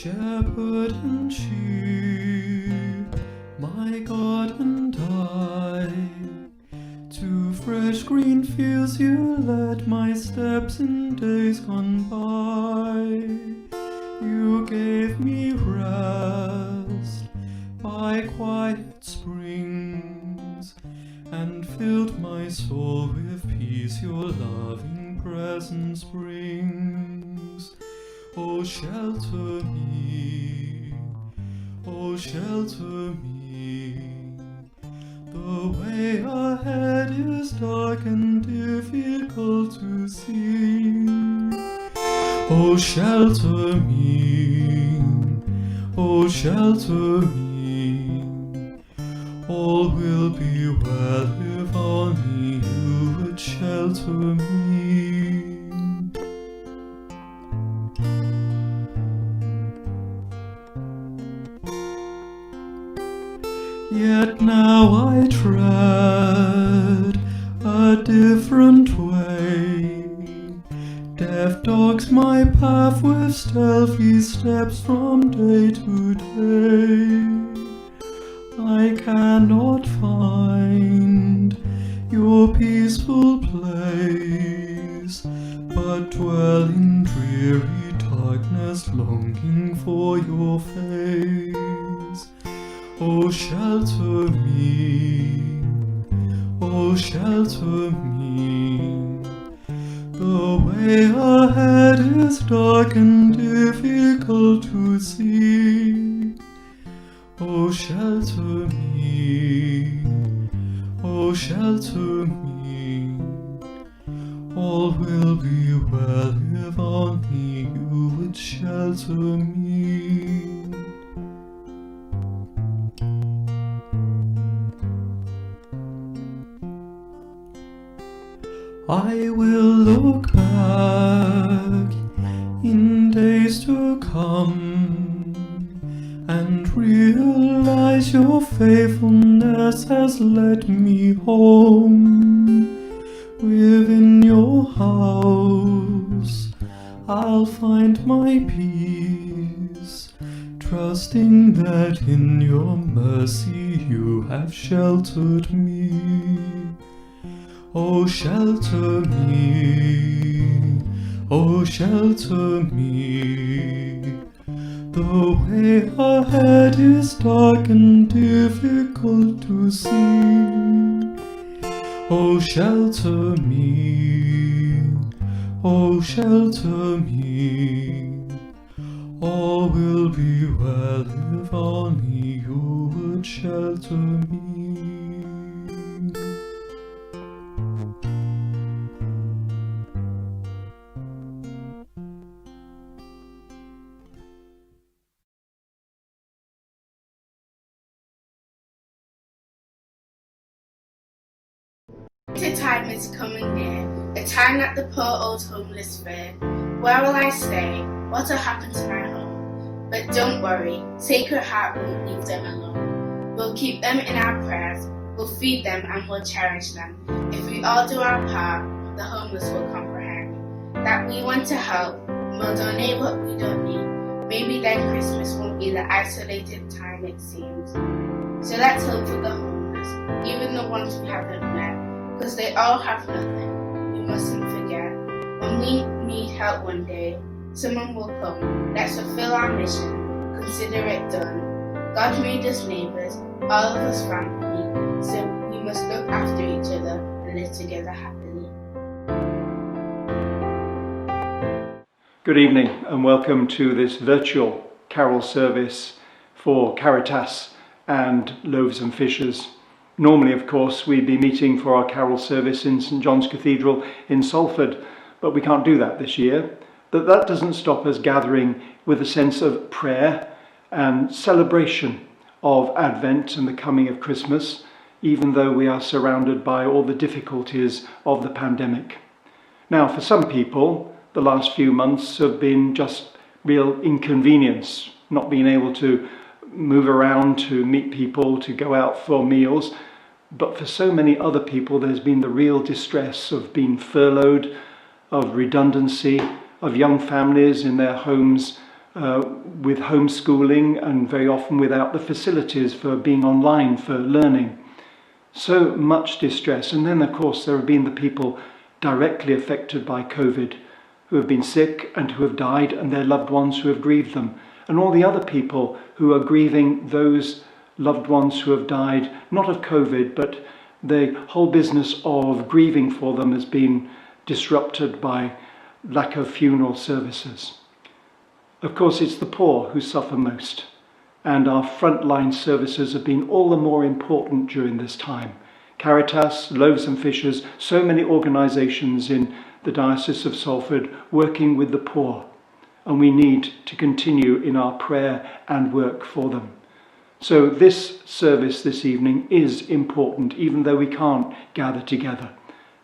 Shepherd and sheep, my God and I, to fresh green fields you led my steps in days gone by. You gave me rest by quiet springs, and filled my soul with peace your loving presence brings. Oh, shelter me, oh, shelter me. The way ahead is dark and difficult to see. Oh, shelter me, oh, shelter me. All will be well if only you would shelter me. Yet now I tread a different way. Death dogs my path with stealthy steps from day to day. I cannot find your peaceful place, but dwell in dreary darkness, longing for your face. Oh, shelter me, oh, shelter me. The way ahead is dark and difficult to see. Oh, shelter me, oh, shelter me. All will be well if only you would shelter me. I will look back in days to come and realize your faithfulness has led me home. Within your house I'll find my peace, trusting that in your mercy you have sheltered me. Oh, shelter me, oh, shelter me. The way ahead is dark and difficult to see. Oh, shelter me, oh, shelter me. All will be well if only you would shelter me. A time is coming near, a time that the poor old homeless fear. Where will I stay? What'll happen to my home? But don't worry, Sacred Heart won't leave them alone. We'll keep them in our prayers, we'll feed them and we'll cherish them. If we all do our part, the homeless will comprehend that we want to help, we'll donate what we don't need. Maybe then Christmas won't be the isolated time it seems. So let's hope for the homeless, even the ones we haven't met. Because they all have nothing, we mustn't forget. When we need help one day, someone will come. Let's fulfill our mission, consider it done. God made us neighbours, all of us family, so we must look after each other and live together happily. Good evening and welcome to this virtual carol service for Caritas and Loaves and Fishes. Normally, of course, we'd be meeting for our carol service in St John's Cathedral in Salford, but we can't do that this year. But that doesn't stop us gathering with a sense of prayer and celebration of Advent and the coming of Christmas, even though we are surrounded by all the difficulties of the pandemic. Now, for some people, the last few months have been just real inconvenience, not being able to move around, to meet people, to go out for meals. But for so many other people, there's been the real distress of being furloughed, of redundancy, of young families in their homes with homeschooling and very often without the facilities for being online, for learning. So much distress. And then, of course, there have been the people directly affected by COVID who have been sick and who have died, and their loved ones who have grieved them. And all the other people who are grieving those loved ones who have died, not of COVID, but the whole business of grieving for them has been disrupted by lack of funeral services. Of course, it's the poor who suffer most, and our frontline services have been all the more important during this time. Caritas, Loaves and Fishes, so many organisations in the Diocese of Salford working with the poor, and we need to continue in our prayer and work for them. So this service this evening is important, even though we can't gather together.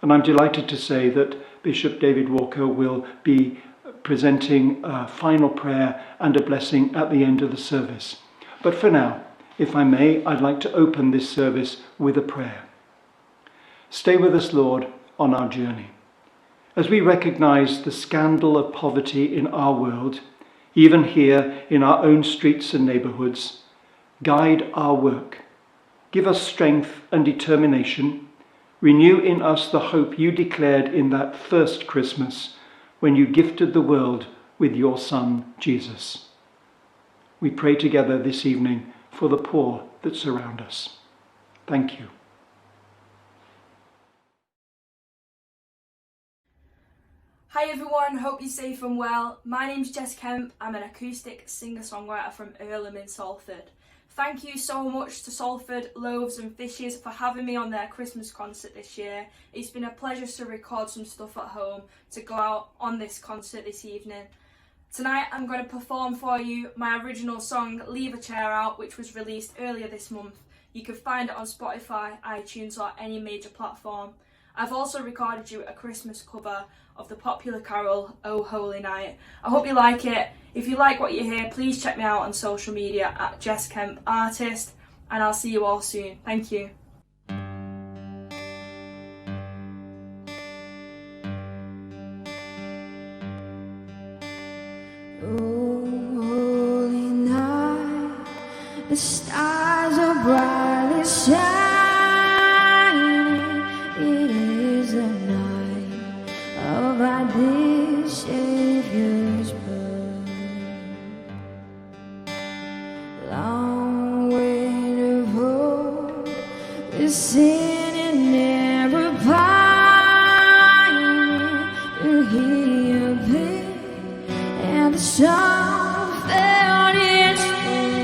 And I'm delighted to say that Bishop David Walker will be presenting a final prayer and a blessing at the end of the service. But for now, if I may, I'd like to open this service with a prayer. Stay with us, Lord, on our journey. As we recognise the scandal of poverty in our world, even here in our own streets and neighbourhoods, guide our work. Give us strength and determination. Renew in us the hope you declared in that first Christmas when you gifted the world with your Son, Jesus. We pray together this evening for the poor that surround us. Thank you. Hi everyone, hope you're safe and well. My name's Jess Kemp. I'm an acoustic singer-songwriter from Earlham in Salford. Thank you so much to Salford Loaves and Fishes for having me on their Christmas concert this year. It's been a pleasure to record some stuff at home to go out on this concert this evening. Tonight I'm going to perform for you my original song Leave a Chair Out, which was released earlier this month. You can find it on Spotify, iTunes or any major platform. I've also recorded you a Christmas cover of the popular carol O Holy Night. I hope you like it. If you like what you hear, please check me out on social media at Jess Kemp Artist, and I'll see you all soon. Thank you. Oh, holy night, the stars are brightly shining. It is the night of our dear Saviour's birth. Long wait of hope, the sin in never pining. You hear a pain and the song felt its way.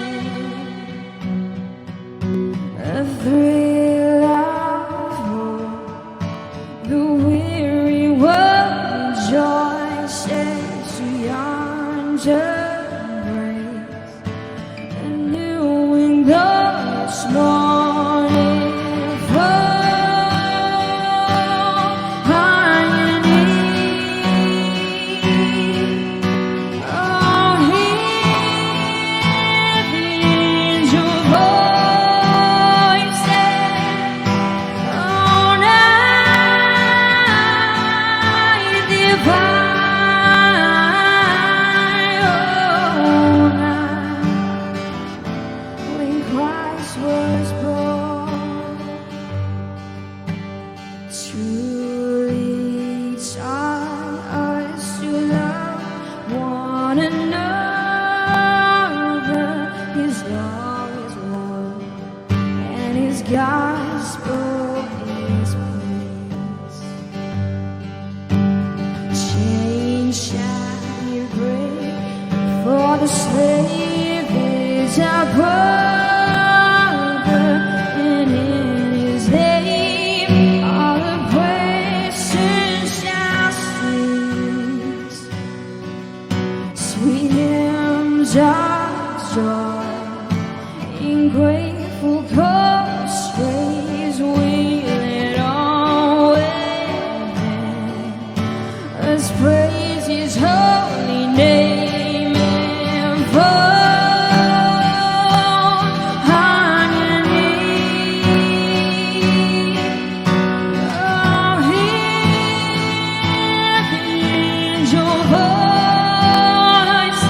A thrill of hope, the weary world rejoices to yonder embrace. A new and glorious morning fall on your knees. Oh, hear the angel voices. Oh, night divine. Oh, night when Christ was born. Truly taught us to love one another. His law is love, and His gospel is peace. Chains shall be break, for the slave is our brother, and in His name all oppression shall cease. Sweet hymns of joy in grateful chorus praise we let always us praise His holy name and fall on your knees. Oh, hear the angel voices.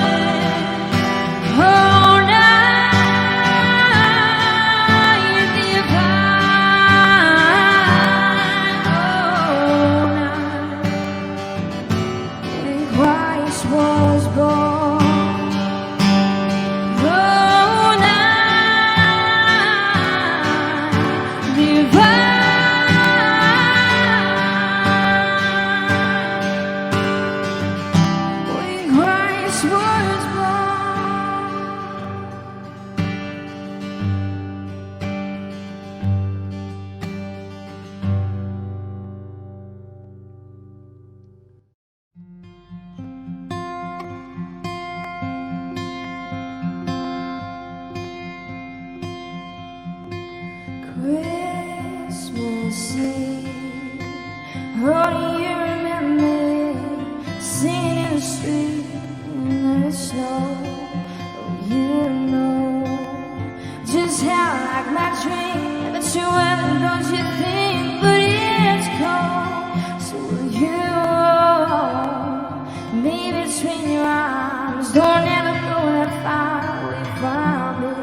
between your arms. Don't ever go that far away from me.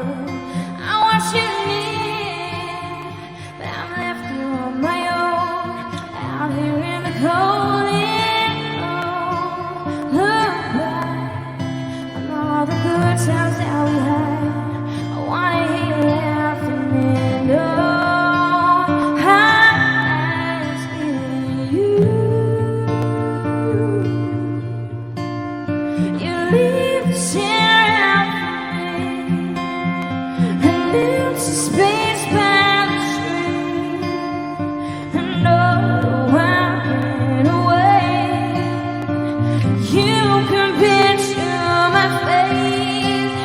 I want you near, but I'm left here on my own, out here in the cold. Look back on all the good times that we had. I wanna hear you laughing and leave the chair out for me, an empty space by the street, and oh, I'm getting away. You can picture my face,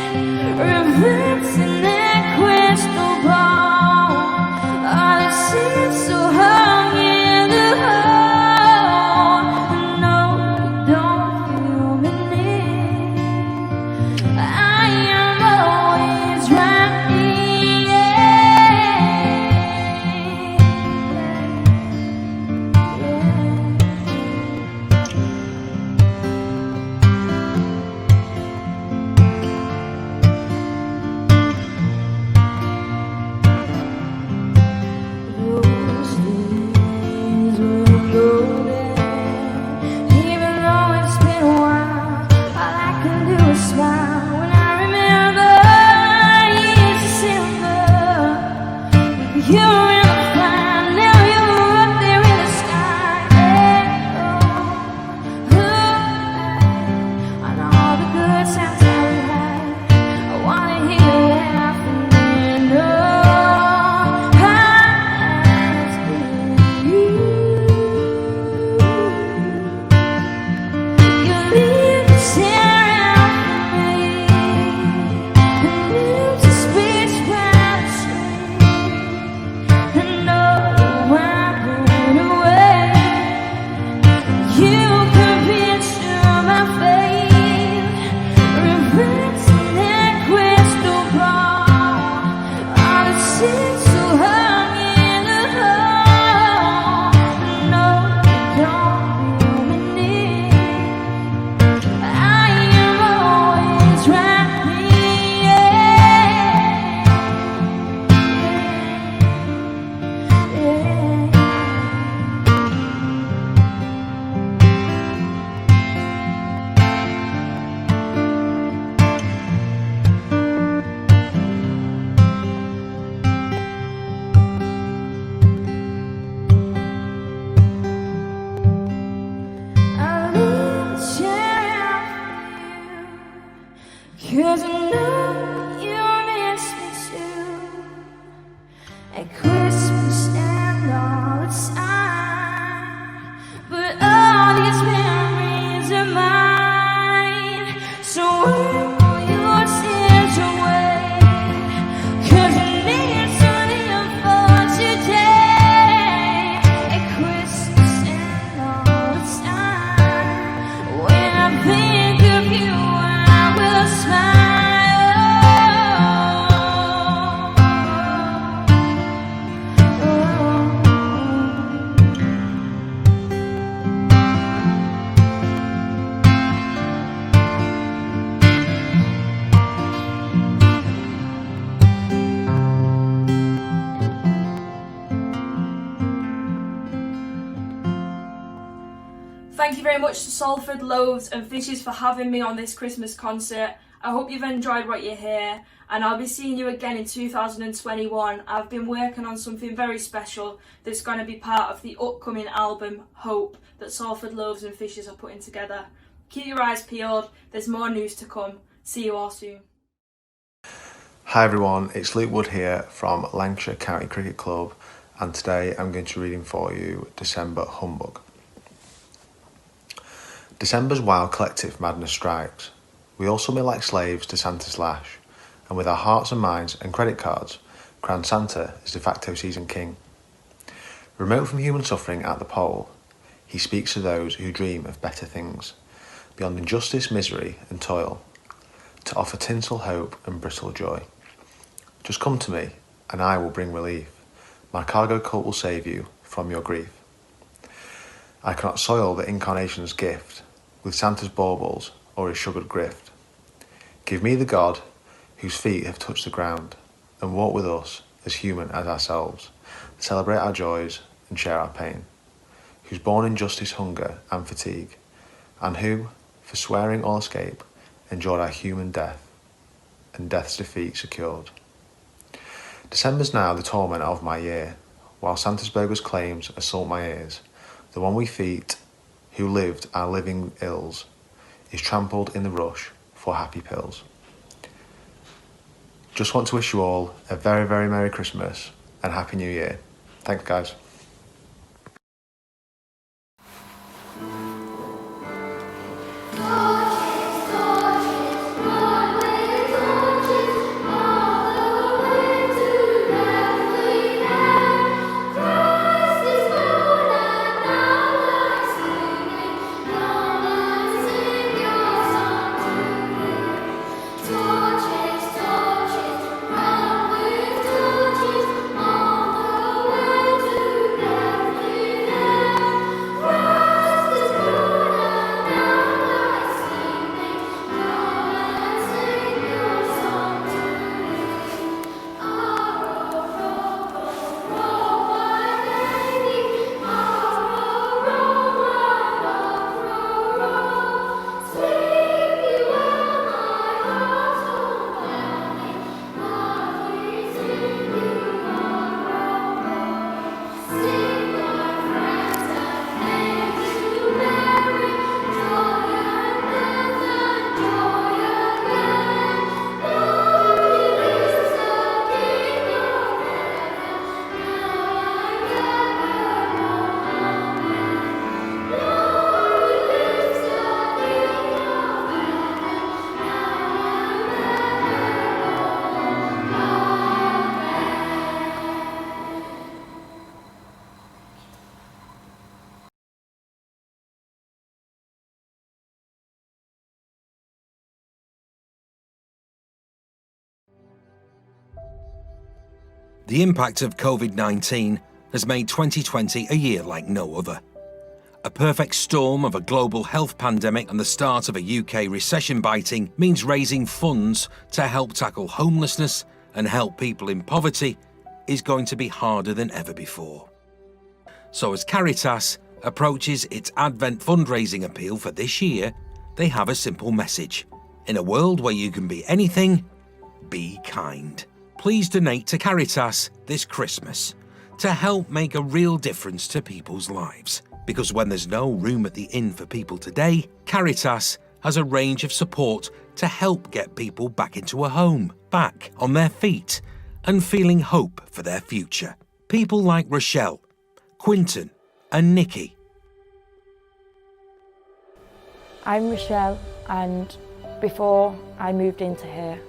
reversing that crystal ball. All the seats so hung in the hall. No, you don't feel me near. I am always right Those days will go there. Even though it's been a while, all I can do is smile when I remember years of silver. You were in the fire, now you're up there in the sky. On all the good times that we had, I wanna hear you laughing and you leave the chair out for me, an empty space by the street, and oh, I'm going away. You can picture my face, reversing that crystal ball. All the seats so hung in the hall. No, you don't feel me near. I am always right I leave the chair out for you, 'cause I know you miss me too. At Christmas and all the time, but all these memories are mine. So wipe all your tears away, 'cause I need to live for today. At Christmas and all the time, when I think of you, I will smile. Thank you very much to Salford Loaves and Fishes for having me on this Christmas concert. I hope you've enjoyed what you hear, and I'll be seeing you again in 2021. I've been working on something very special that's going to be part of the upcoming album Hope that Salford Loaves and Fishes are putting together. Keep your eyes peeled, there's more news to come. See you all soon. Hi everyone, it's Luke Wood here from Lancashire County Cricket Club, and today I'm going to be reading for you December Humbug. December's wild collective madness strikes. We all submit like slaves to Santa's lash, and with our hearts and minds and credit cards, crown Santa as de facto season king. Remote from human suffering at the pole, he speaks to those who dream of better things, beyond injustice, misery and toil, to offer tinsel hope and brittle joy. Just come to me, and I will bring relief. My cargo cult will save you from your grief. I cannot soil the incarnation's gift with Santa's baubles, or his sugared grift. Give me the God whose feet have touched the ground and walk with us as human as ourselves, celebrate our joys and share our pain, who's born in justice, hunger and fatigue, and who, for swearing all escape, endured our human death and death's defeat secured. December's now the torment of my year, while Santa's claims assault my ears. The one we feet, who lived our living ills, is trampled in the rush for happy pills. Just want to wish you all a very, very Merry Christmas and Happy New Year. Thanks, guys. The impact of COVID-19 has made 2020 a year like no other. A perfect storm of a global health pandemic and the start of a UK recession biting means raising funds to help tackle homelessness and help people in poverty is going to be harder than ever before. So as Caritas approaches its Advent fundraising appeal for this year, they have a simple message. In a world where you can be anything, be kind. Please donate to Caritas this Christmas to help make a real difference to people's lives. Because when there's no room at the inn for people today, Caritas has a range of support to help get people back into a home, back on their feet, and feeling hope for their future. People like Rochelle, Quinton, and Nikki. I'm Rochelle, and before I moved into here,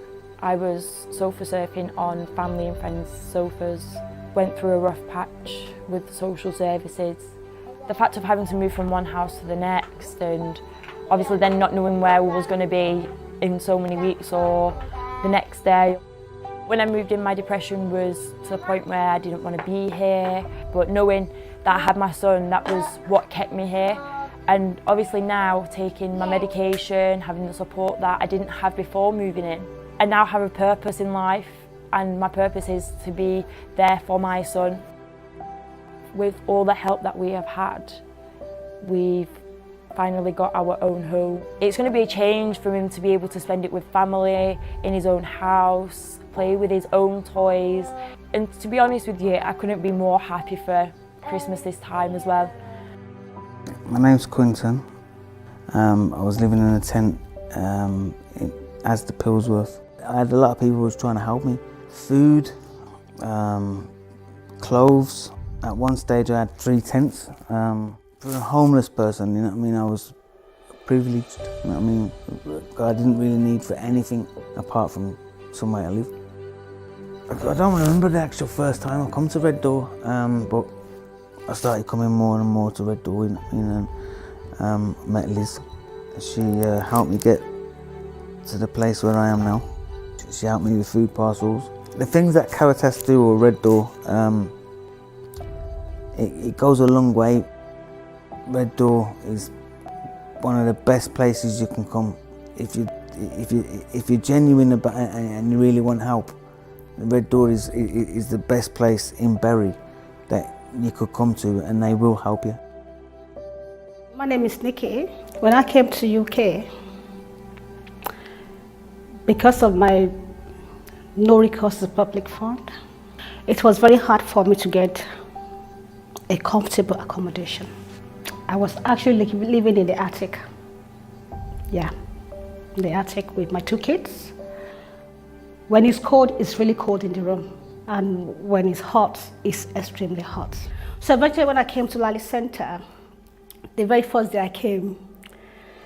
I was sofa surfing on family and friends' sofas, went through a rough patch with social services. The fact of having to move from one house to the next, and obviously then not knowing where we was going to be in so many weeks or the next day. When I moved in, my depression was to the point where I didn't want to be here, but knowing that I had my son, that was what kept me here. And obviously now, taking my medication, having the support that I didn't have before moving in, I now have a purpose in life, and my purpose is to be there for my son. With all the help that we have had, we've finally got our own home. It's going to be a change for him to be able to spend it with family, in his own house, play with his own toys. And to be honest with you, I couldn't be more happy for Christmas this time as well. My name's Quinton. I was living in a tent in Asda Pillsworth. I had a lot of people who was trying to help me. Food, clothes. At one stage I had 3 tents. For a homeless person, you know what I mean, I was privileged, you know what I mean. I didn't really need for anything apart from somewhere to live. I don't remember the actual first time I come to Red Door, but I started coming more and more to Red Door, you know, and met Liz. She helped me get to the place where I am now. She helped me with food parcels. The things that Caritas do or Red Door, it goes a long way. Red Door is one of the best places you can come if you're genuine about it and you really want help, the Red Door is the best place in Bury that you could come to, and they will help you. My name is Nikki. When I came to UK, because of my no recourse to public fund, it was very hard for me to get a comfortable accommodation. I was actually living in the attic. Yeah, the attic with my 2 kids. When it's cold, it's really cold in the room. And when it's hot, it's extremely hot. So eventually when I came to Lally Center, the very first day I came,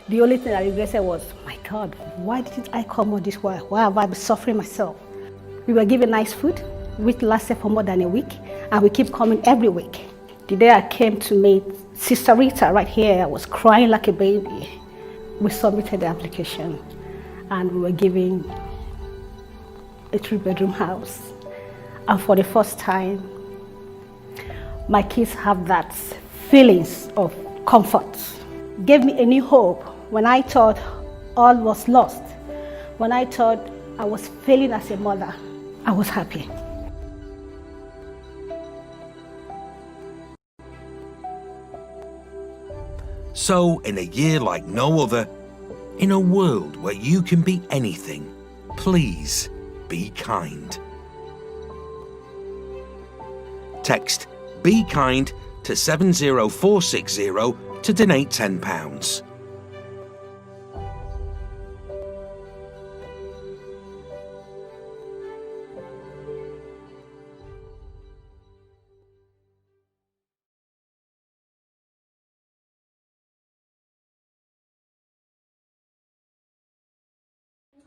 the only thing I regretted was, my God, why didn't I come all this while? Why have I been suffering myself? We were given nice food, which lasted for more than a week, and we keep coming every week. The day I came to meet Sister Rita right here, I was crying like a baby. We submitted the application, and we were given a 3-bedroom house. And for the first time, my kids have that feelings of comfort. Gave me a new hope when I thought all was lost. When I thought I was failing as a mother, I was happy. So, in a year like no other, in a world where you can be anything, please be kind. Text "Be Kind" to 70460 to donate £10.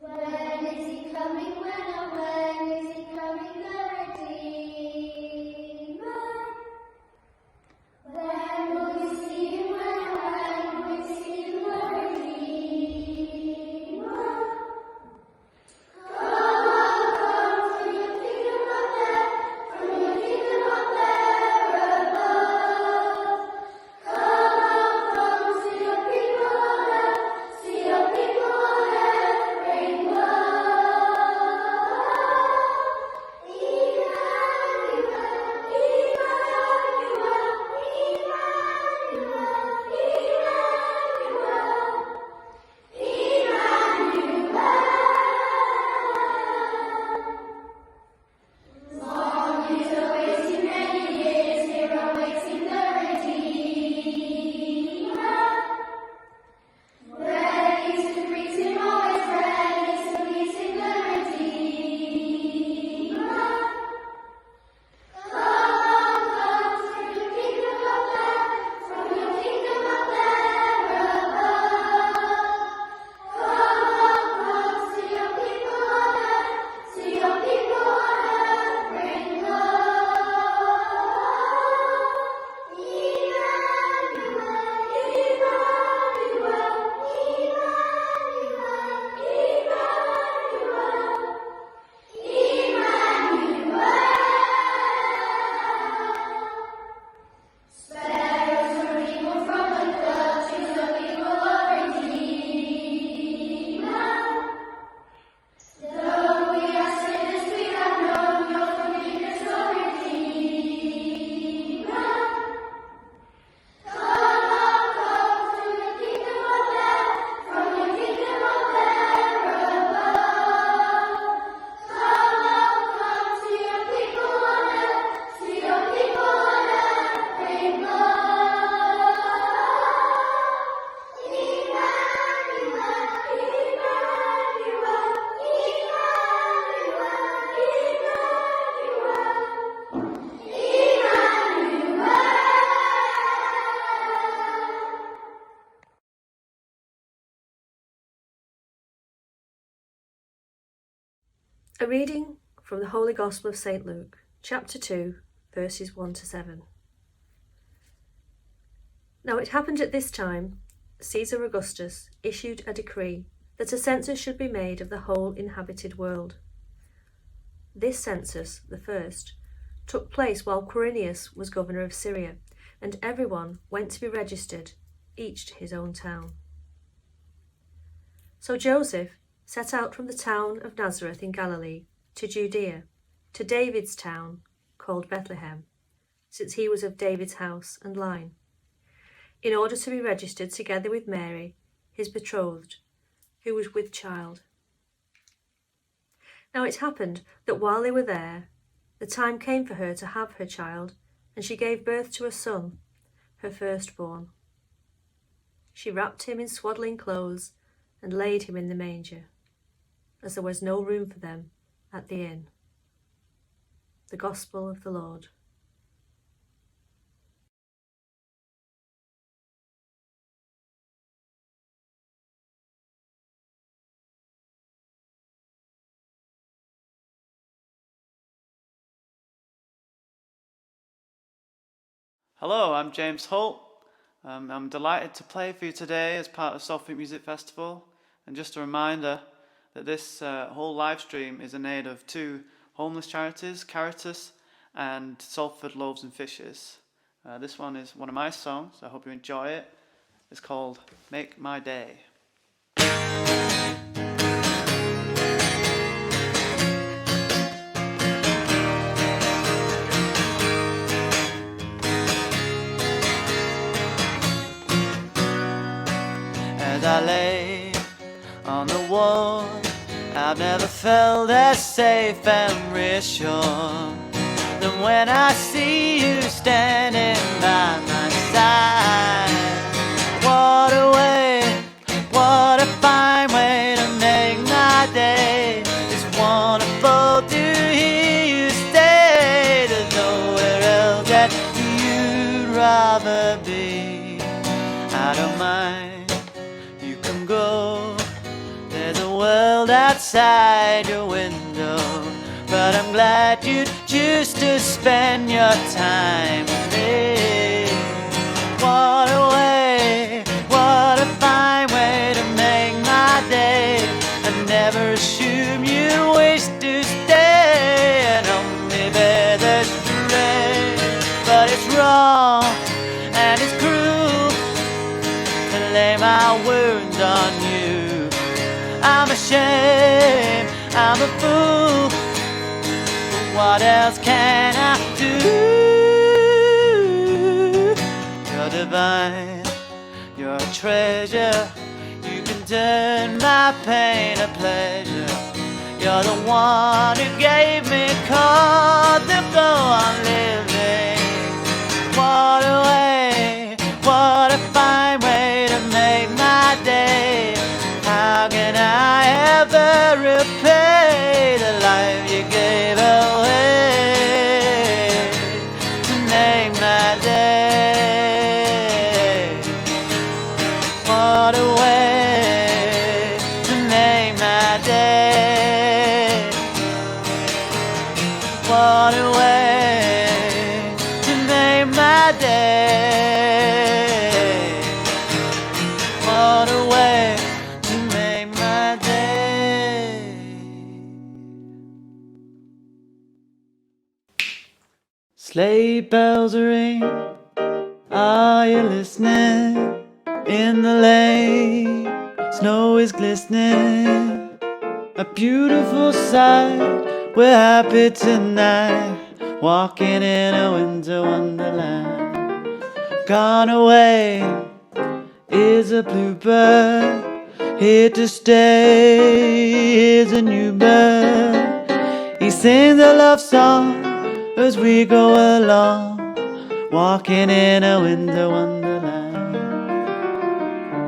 When is he coming? When is he coming, the Redeemer? When will we see him? When will we see him, the Redeemer? Come, come from your kingdom up there, from your kingdom up there above. Come to your people on earth, see your people on earth bring A reading from the Holy Gospel of St. Luke, chapter 2, verses 1 to 7. Now it happened at this time, Caesar Augustus issued a decree that a census should be made of the whole inhabited world. This census, the first, took place while Quirinius was governor of Syria, and everyone went to be registered, each to his own town. So Joseph set out from the town of Nazareth in Galilee to Judea, to David's town called Bethlehem, since he was of David's house and line, in order to be registered together with Mary, his betrothed, who was with child. Now it happened that while they were there, the time came for her to have her child, and she gave birth to a son, her firstborn. She wrapped him in swaddling clothes and laid him in the manger, as there was no room for them at the inn. The Gospel of the Lord. Hello, I'm James Holt. I'm delighted to play for you today as part of Salford Music Festival. And just a reminder that this whole live stream is in aid of two homeless charities, Caritas and Salford Loaves and Fishes. This one is one of my songs, so I hope you enjoy it. It's called Make My Day. As I lay on the wall, I've never felt as safe and reassured than when I see you standing by my side. What a way, what a fine way to make my day. It's wonderful to hear you say there's nowhere else that you'd rather be. I don't mind. Go. There's a world outside your window, but I'm glad you choose to spend your time with me. What a way, what a fine way to make my day. I never assume you wish to stay and only bear the strain, but it's wrong and it's cruel to lay my words on you. I'm ashamed, I'm a fool, but what else can I do? You're divine, you're a treasure. You can turn my pain to pleasure. You're the one who gave me cause to go on living. What a way, what a fine way to make my day. How can I ever repay the life you gave away to make my day? What a way to make my day. What a way to make my day. What a way to make my day. Sleigh bells ring, are you listening? In the lane, snow is glistening. A beautiful sight, we're happy tonight, walking in a winter wonderland. Gone away is a bluebird, here to stay is a new bird. He sings a love song as we go along, walking in a winter wonderland.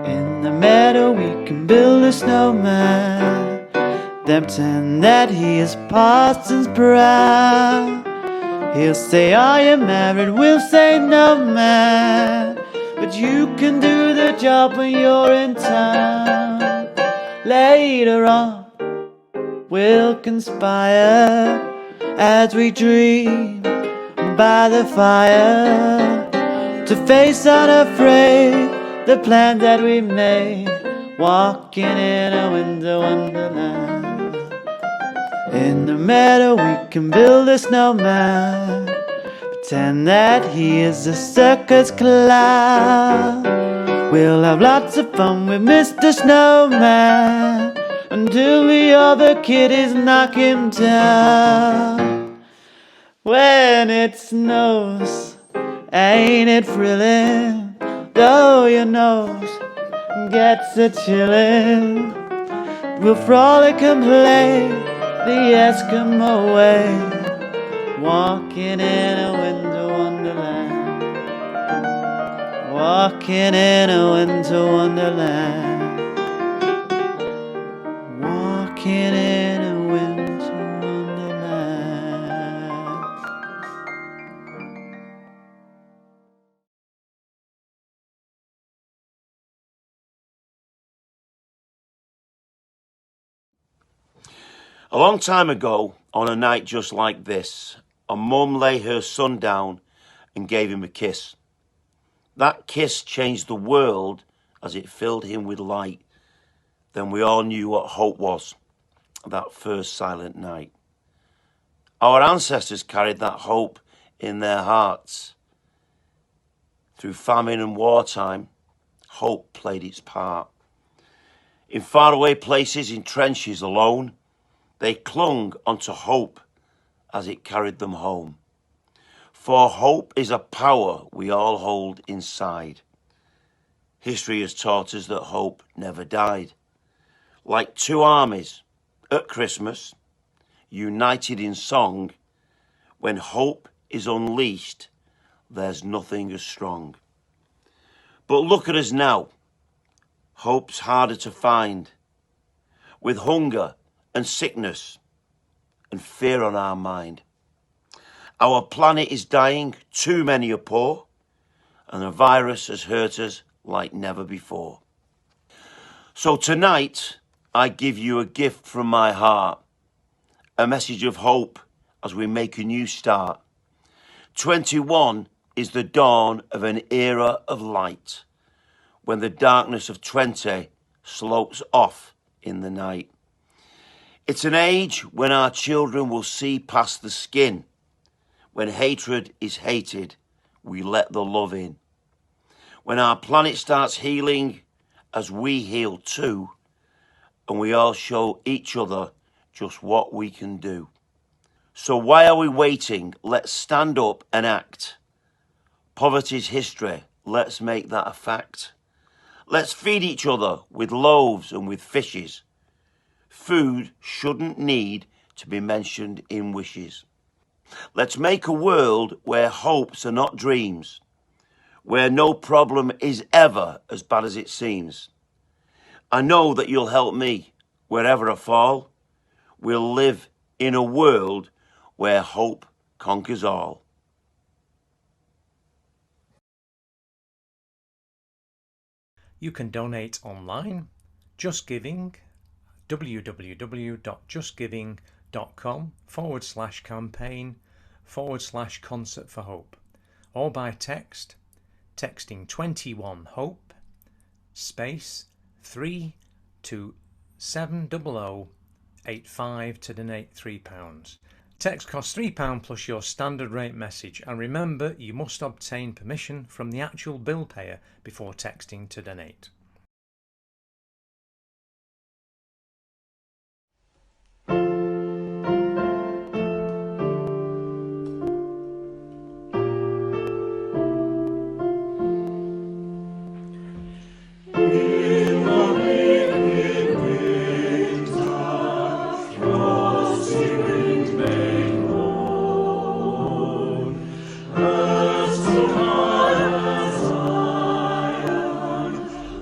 In the meadow we can build a snowman, then pretend that he is Parsons Brown. He'll say, are you married? We'll say, no, man, but you can do the job when you're in town. Later on, we'll conspire as we dream by the fire to face unafraid the plan that we made, walking in a winter wonderland. In the meadow we can build a pretend that he is a circus clown. We'll have lots of fun with Mr. Snowman until the other kiddies knock him down. When it snows, ain't it thrilling? Though your nose gets a chillin', we'll frolic and play the Eskimo way, walking in a winter wonderland, walking in a winter wonderland, walking in a winter wonderland. A long time ago, on a night just like this, a mum lay her son down and gave him a kiss. That kiss changed the world as it filled him with light. Then we all knew what hope was, that first silent night. Our ancestors carried that hope in their hearts. Through famine and wartime, hope played its part. In faraway places, in trenches alone, they clung onto hope as it carried them home. For hope is a power we all hold inside. History has taught us that hope never died. Like two armies at Christmas, united in song, when hope is unleashed, there's nothing as strong. But look at us now. Hope's harder to find. With hunger and sickness and fear on our mind. Our planet is dying, too many are poor, and the virus has hurt us like never before. So tonight, I give you a gift from my heart, a message of hope as we make a new start. 21 is the dawn of an era of light, when the darkness of 20 slopes off in the night. It's an age when our children will see past the skin. When hatred is hated, we let the love in. When our planet starts healing as we heal too, and we all show each other just what we can do. So why are we waiting? Let's stand up and act. Poverty's history, let's make that a fact. Let's feed each other with loaves and with fishes. Food shouldn't need to be mentioned in wishes. Let's make a world where hopes are not dreams, where no problem is ever as bad as it seems. I know that you'll help me wherever I fall. We'll live in a world where hope conquers all. You can donate online, Just Giving, www.justgiving.com/campaign/Concert for Hope, or by text, texting 21HOPE space 3 to 70085 to donate £3. Text costs £3 plus your standard rate message, and remember, you must obtain permission from the actual bill payer before texting to donate.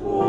Oh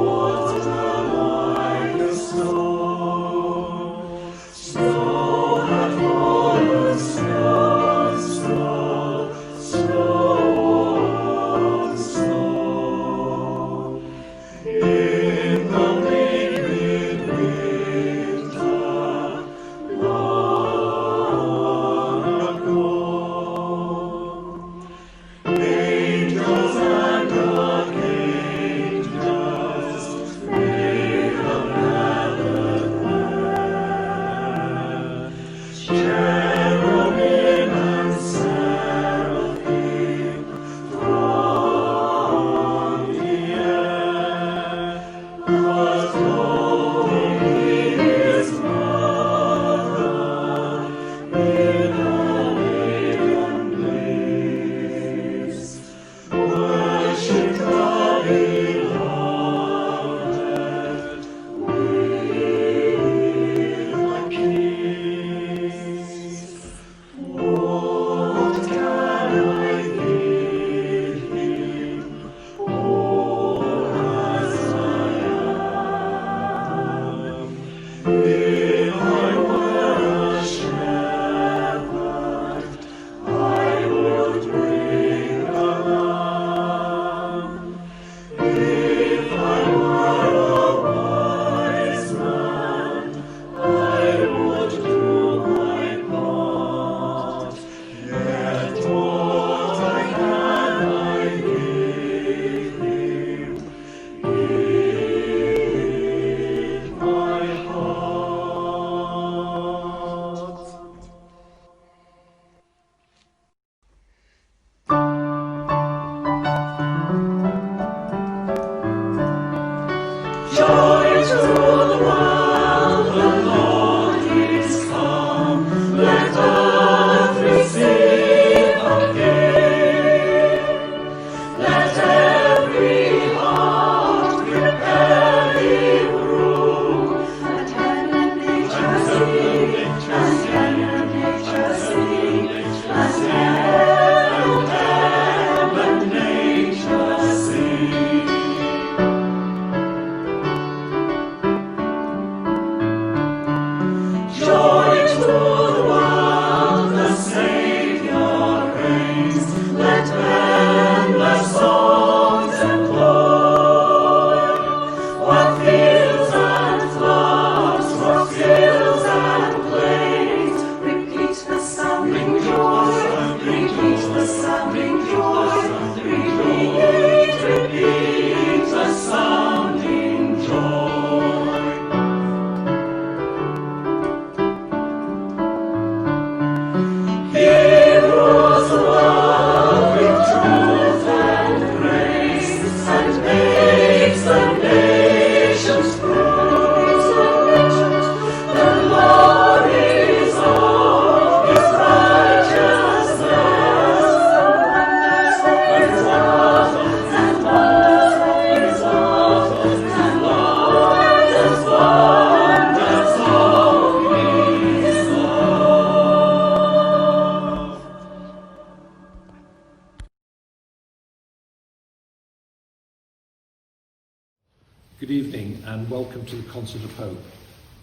Good evening and welcome to the Concert of Hope.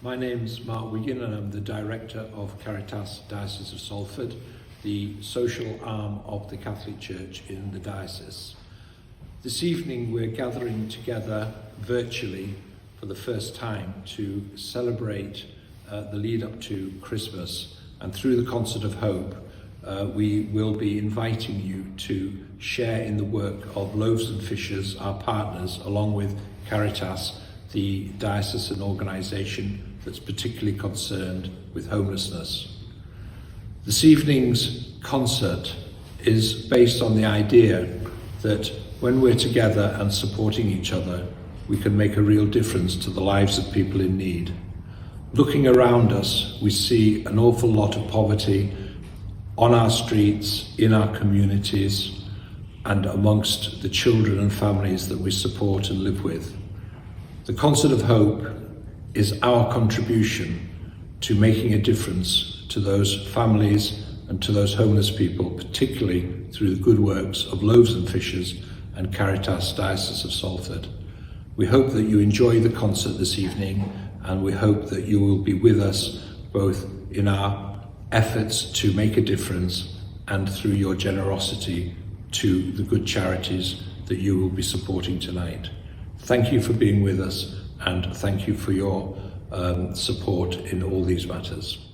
My name's Mark Wiggin and I'm the Director of Caritas Diocese of Salford, the social arm of the Catholic Church in the diocese. This evening we're gathering together virtually for the first time to celebrate the lead up to Christmas, and through the Concert of Hope we will be inviting you to share in the work of Loaves and Fishers, our partners, along with Caritas, the diocesan organisation that's particularly concerned with homelessness. This evening's concert is based on the idea that when we're together and supporting each other, we can make a real difference to the lives of people in need. Looking around us, we see an awful lot of poverty on our streets, in our communities, and amongst the children and families that we support and live with. The Concert of Hope is our contribution to making a difference to those families and to those homeless people, particularly through the good works of Loaves and Fishers and Caritas Diocese of Salford. We hope that you enjoy the concert this evening, and we hope that you will be with us both in our efforts to make a difference and through your generosity to the good charities that you will be supporting tonight. Thank you for being with us, and thank you for your support in all these matters.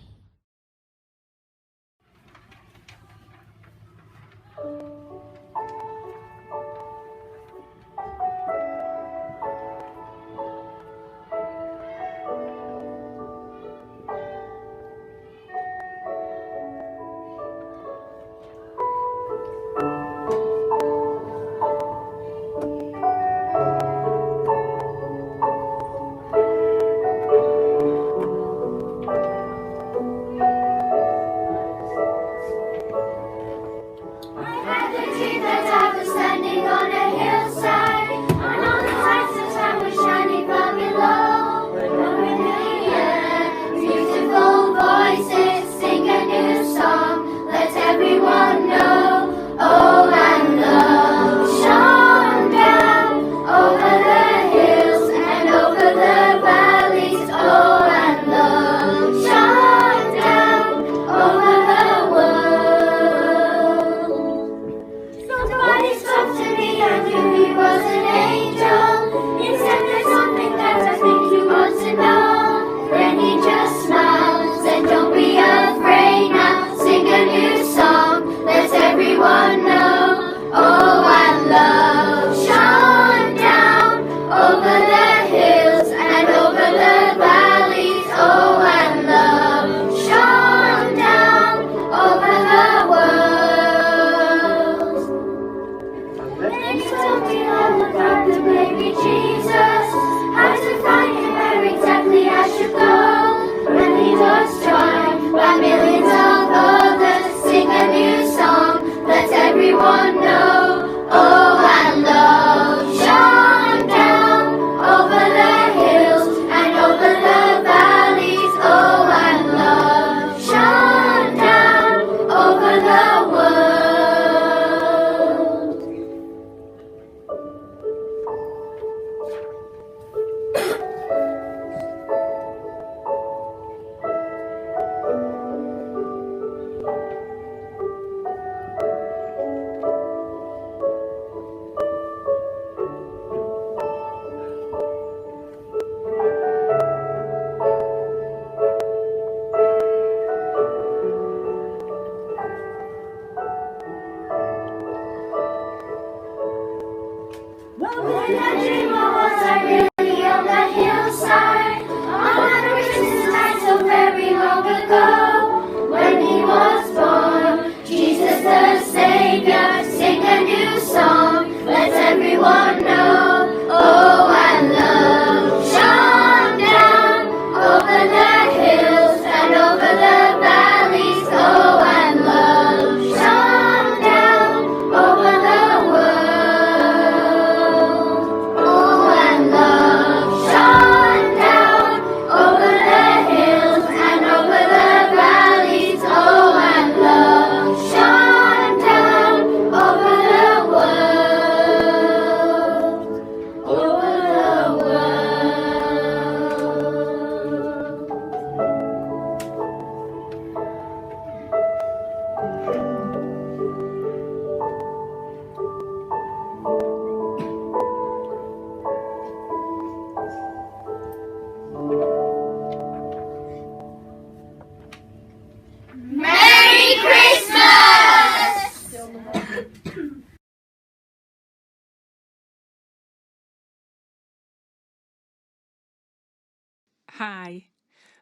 Hi,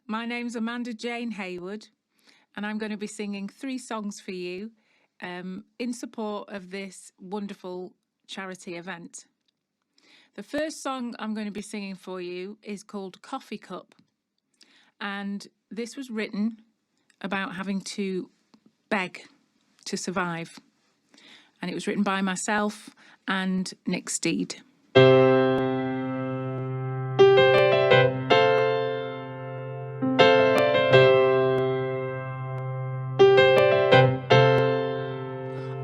my name's Amanda Jane Haywood, and I'm going to be singing 3 songs for you in support of this wonderful charity event. The first song I'm going to be singing for you is called Coffee Cup, and this was written about having to beg to survive, and it was written by myself and Nick Steed.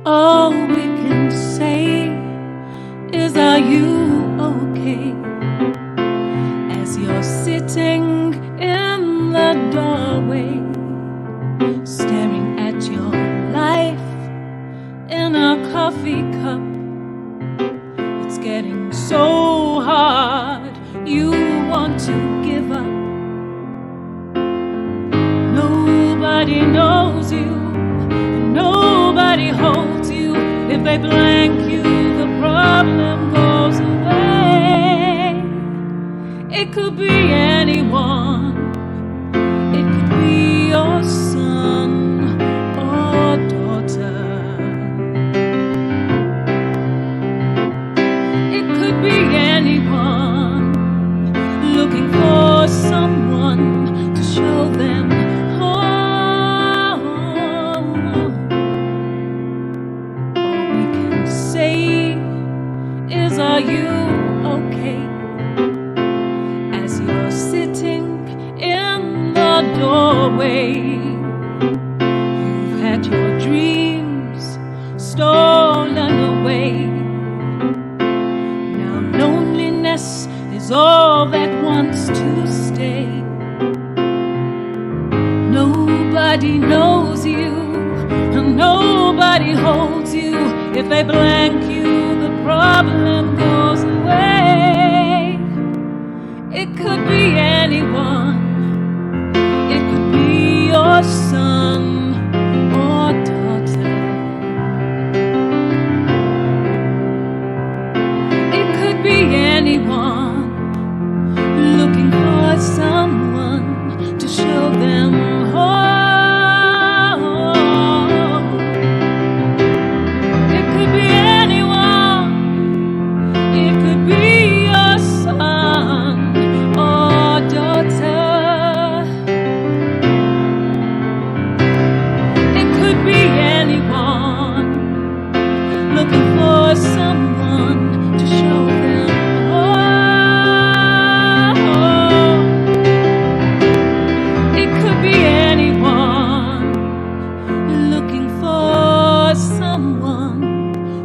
All we can say is, are you okay? As you're sitting in the doorway, staring at your life in a coffee cup. It's getting so hard, you want to give up. Nobody knows you, nobody holds you. If they blank you, the problem goes away. It could be anyone. It could be your son or daughter. It could be anyone looking for someone to show them home. All we can say is, are you okay? As you're sitting in the doorway, you've had your dreams stolen away. Now loneliness is all that wants to stay. Nobody knows you, and nobody holds you. If they blank you, the problem goes away. It could be anyone. It could be your son or daughter. It could be anyone looking for someone to show them home. It could be anyone. It could be your son or daughter. It could be anyone looking for someone to show them home. It could be anyone looking for someone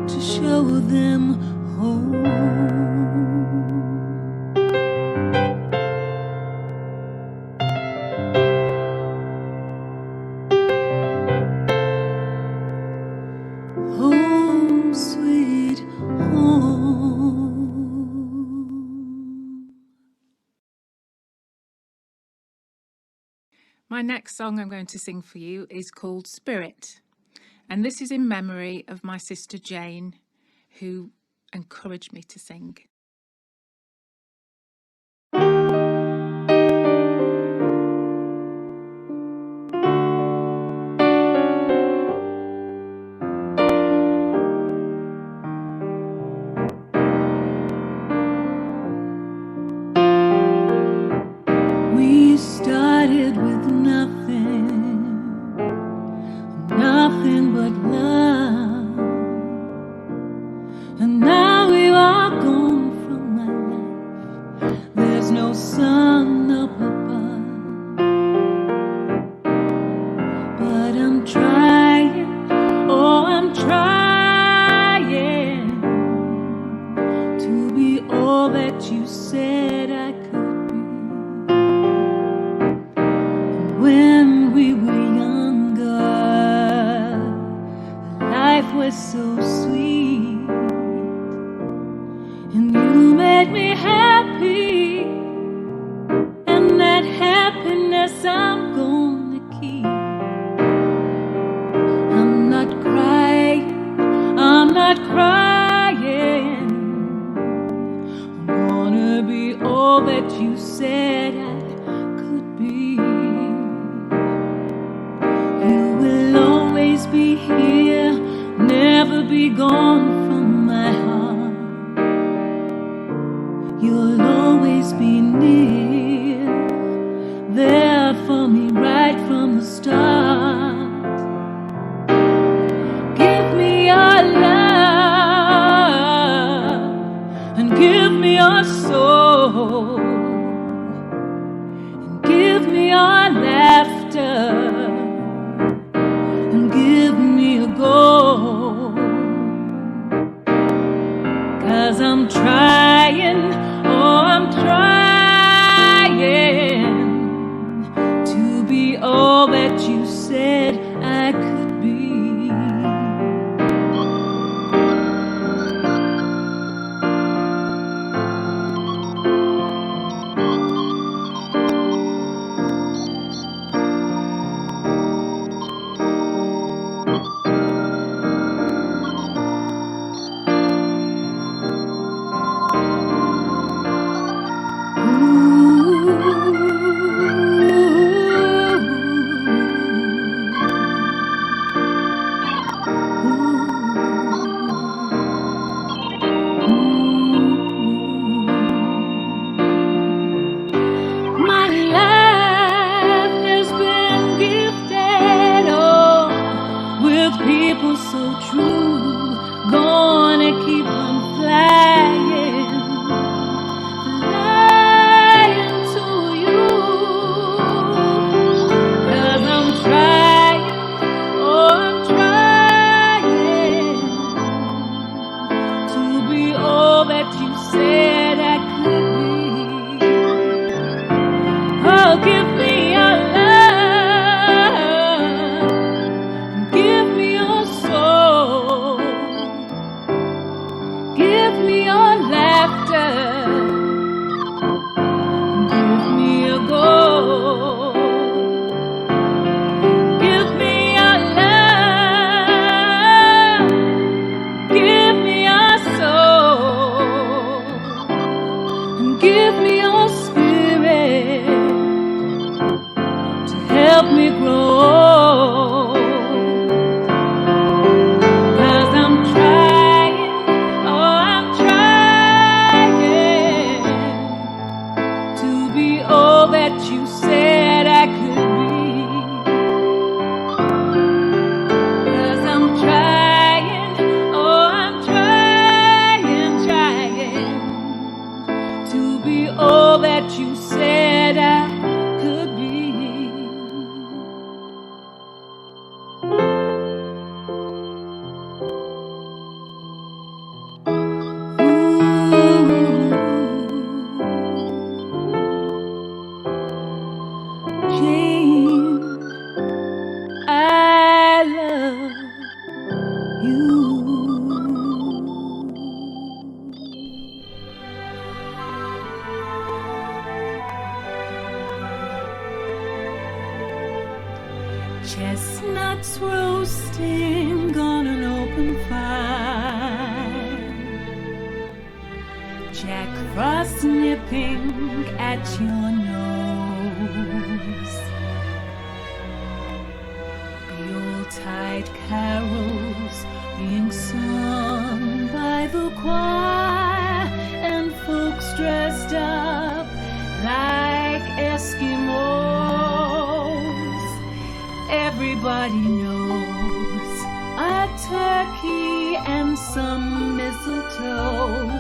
to show them home. Home, sweet home. My next song I'm going to sing for you is called Spirit, and this is in memory of my sister Jane, who encouraged me to sing. We started with nothing, nothing but love, and now we are gone from my life. There's no sun up above, but I'm trying, oh I'm trying to be all that you said I could. When we were younger, life was so sweet, and you made me happy, and that happiness I'm gonna keep. I'm not crying, I'm not crying. I'm gonna be all that you said I'd be gone from my heart. You'll always be near, there for me right from the start. Give me your love and give me your soul, and give me your laughter and give me a goal. 'Cause I'm trying, oh I'm trying to be all that you said I could be. My life has been gifted, oh, with people so true, gonna keep on flying, flying to you. 'Cause I'm trying, oh I'm trying to be all that you said I could be. Oh, give me your love, give me your soul, give me your laughter, give me a goal. Give me your love, give me your soul, and give me your spirit to help me grow. 'Cause I'm trying, oh I'm trying to be all that you said I could be. 'Cause I'm trying, oh I'm trying, trying to be all that you said I could be. Jane, I love you. Chestnuts roasting on an open fire, Jack Frost nipping at your nose, Yuletide carols being sung by the choir, and folks dressed up like Eskimos. Everybody knows a turkey and some mistletoe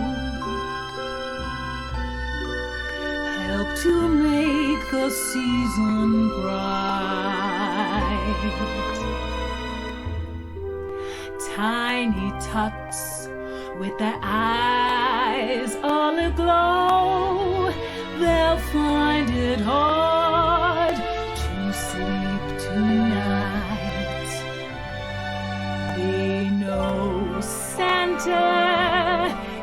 help to make the season bright. Tiny tots with their eyes all aglow, they'll find it hard to sleep tonight. They know Santa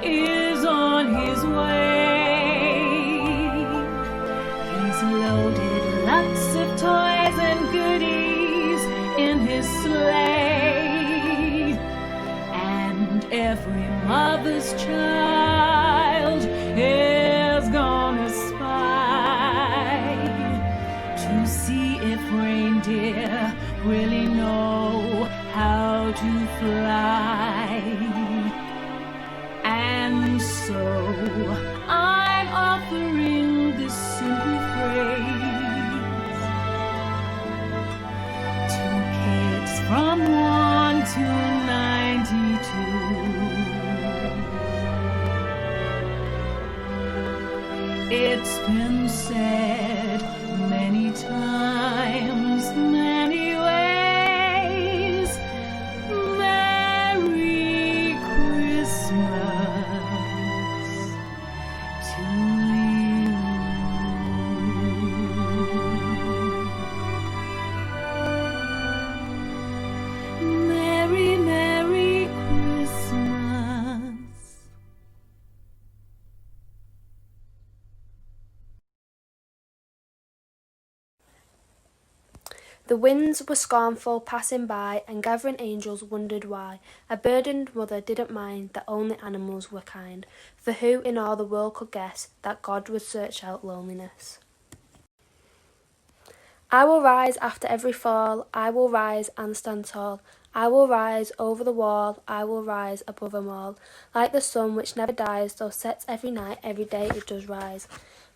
is on his way. He's loaded lots of toys and goodies in his sleigh, and every mother's child is gonna spy to see if reindeer really know how how to fly. And so I'm offering this simple phrase to kids from 1 to 92. It's been said many times, many ways, Merry Christmas to you. Merry, Merry Christmas. The winds were scornful passing by, and gathering angels wondered why a burdened mother didn't mind that only animals were kind. For who in all the world could guess that God would search out loneliness? I will rise after every fall, I will rise and stand tall. I will rise over the wall, I will rise above them all. Like the sun which never dies, though sets every night, every day it does rise.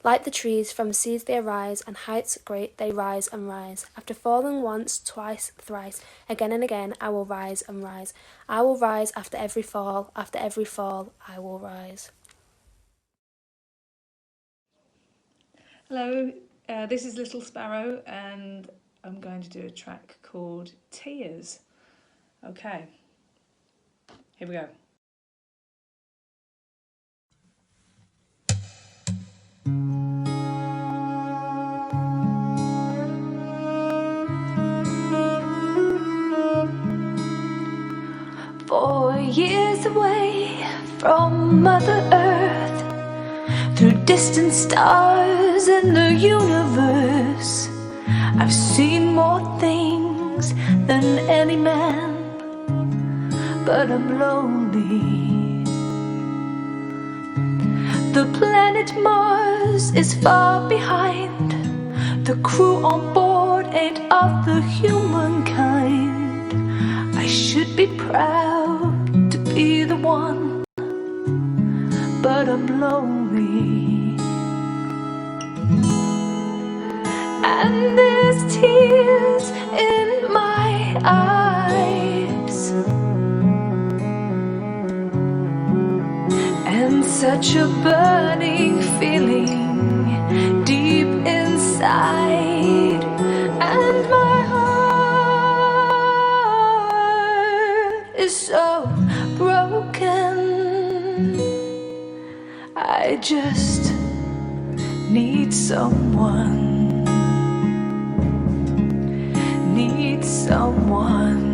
Like the trees, from seas they arise, and heights great they rise and rise. After falling once, twice, thrice, again and again, I will rise and rise. I will rise after every fall, I will rise. Hello, this is Little Sparrow, and I'm going to do a track called Tears. Okay, here we go. Years away from Mother Earth, through distant stars in the universe, I've seen more things than any man, but I'm lonely. The planet Mars is far behind, the crew on board ain't of the humankind. I should be proud to be the one, but I'm lonely. And there's tears in my eyes, and such a burning feeling deep inside, and my heart is so broken. I just need someone, need someone.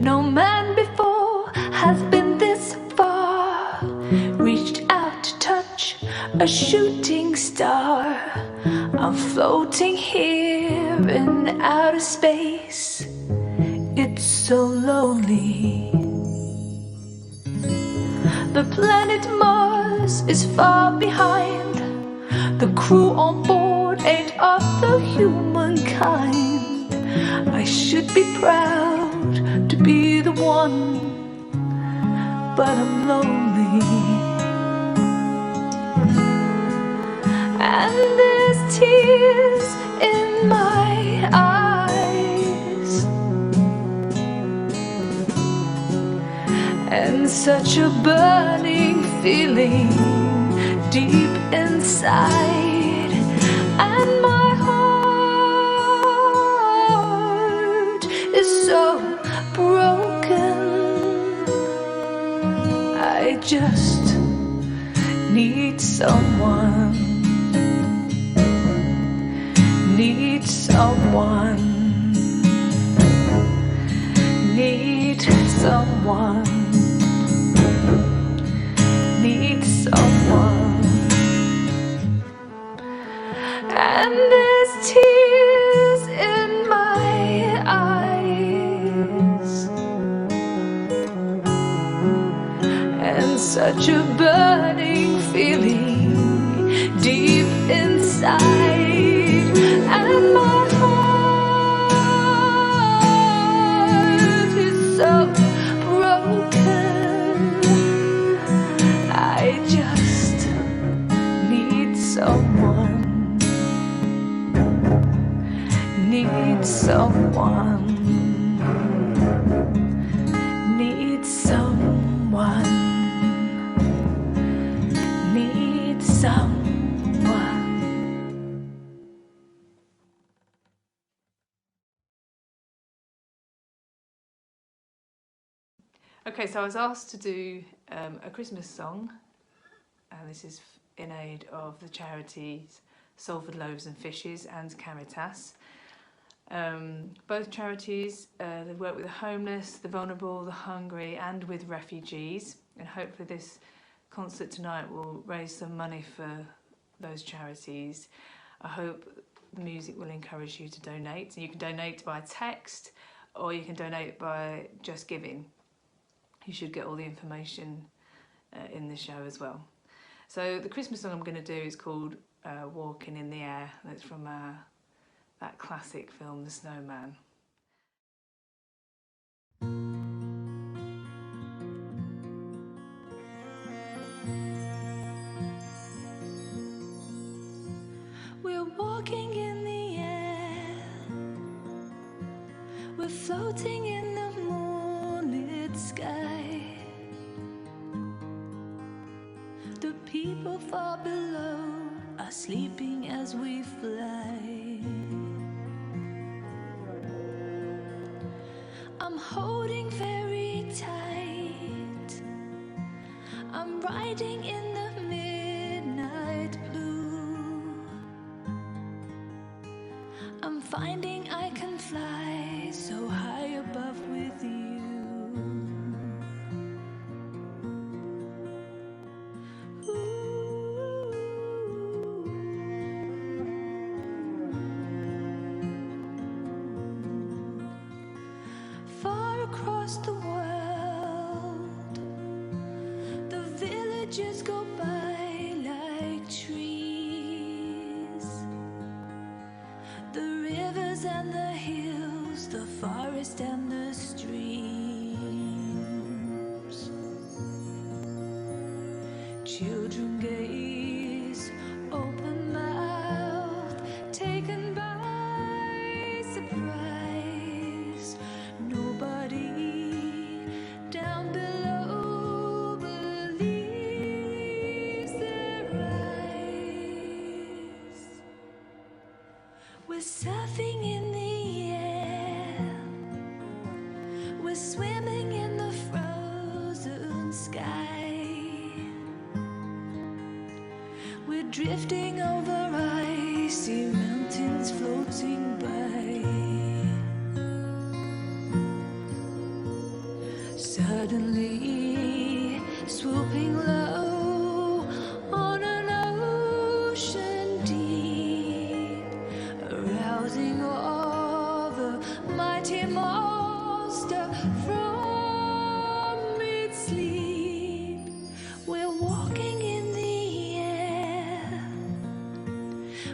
No man before has been this far, reached out to touch a shooting star. I'm floating here in outer space, it's so lonely. The planet Mars is far behind, the crew on board ain't of the humankind. I should be proud to be the one, but I'm lonely. And there's tears in my eyes, and such a burning feeling deep inside, and my heart is so broken. I just need someone, need someone, need someone, need someone. And there's tears in my eyes, and such a burning feeling deep inside, and my heart is so broken. I just need someone, need someone, need someone, need someone. Okay, so I was asked to do a Christmas song, and this is in aid of the charities Salford Loaves and Fishes and Caritas. Both charities, they work with the homeless, the vulnerable, the hungry, and with refugees. And hopefully this concert tonight will raise some money for those charities. I hope the music will encourage you to donate. You can donate by text, or you can donate by just giving. You should get all the information in the show as well. So the Christmas song I'm going to do is called Walking in the Air. That's from that classic film, The Snowman. We're walking in the air, we're floating in the moonlit sky. The people far below are sleeping as we fly. I'm holding very tight, I'm riding in the midnight blue. I'm finding I can fly so high above with you. Far across the world, the villages go by like trees. The rivers and the hills, the forest and the streams. Children gaze, open mouthed, taken by surprise. Nobody down below believes their eyes. We're surfing in the air, we're swimming in the frozen sky. We're drifting over icy mountains floating by. Suddenly swooping low on an ocean deep, arousing all the mighty monster from its sleep. We're walking in the air,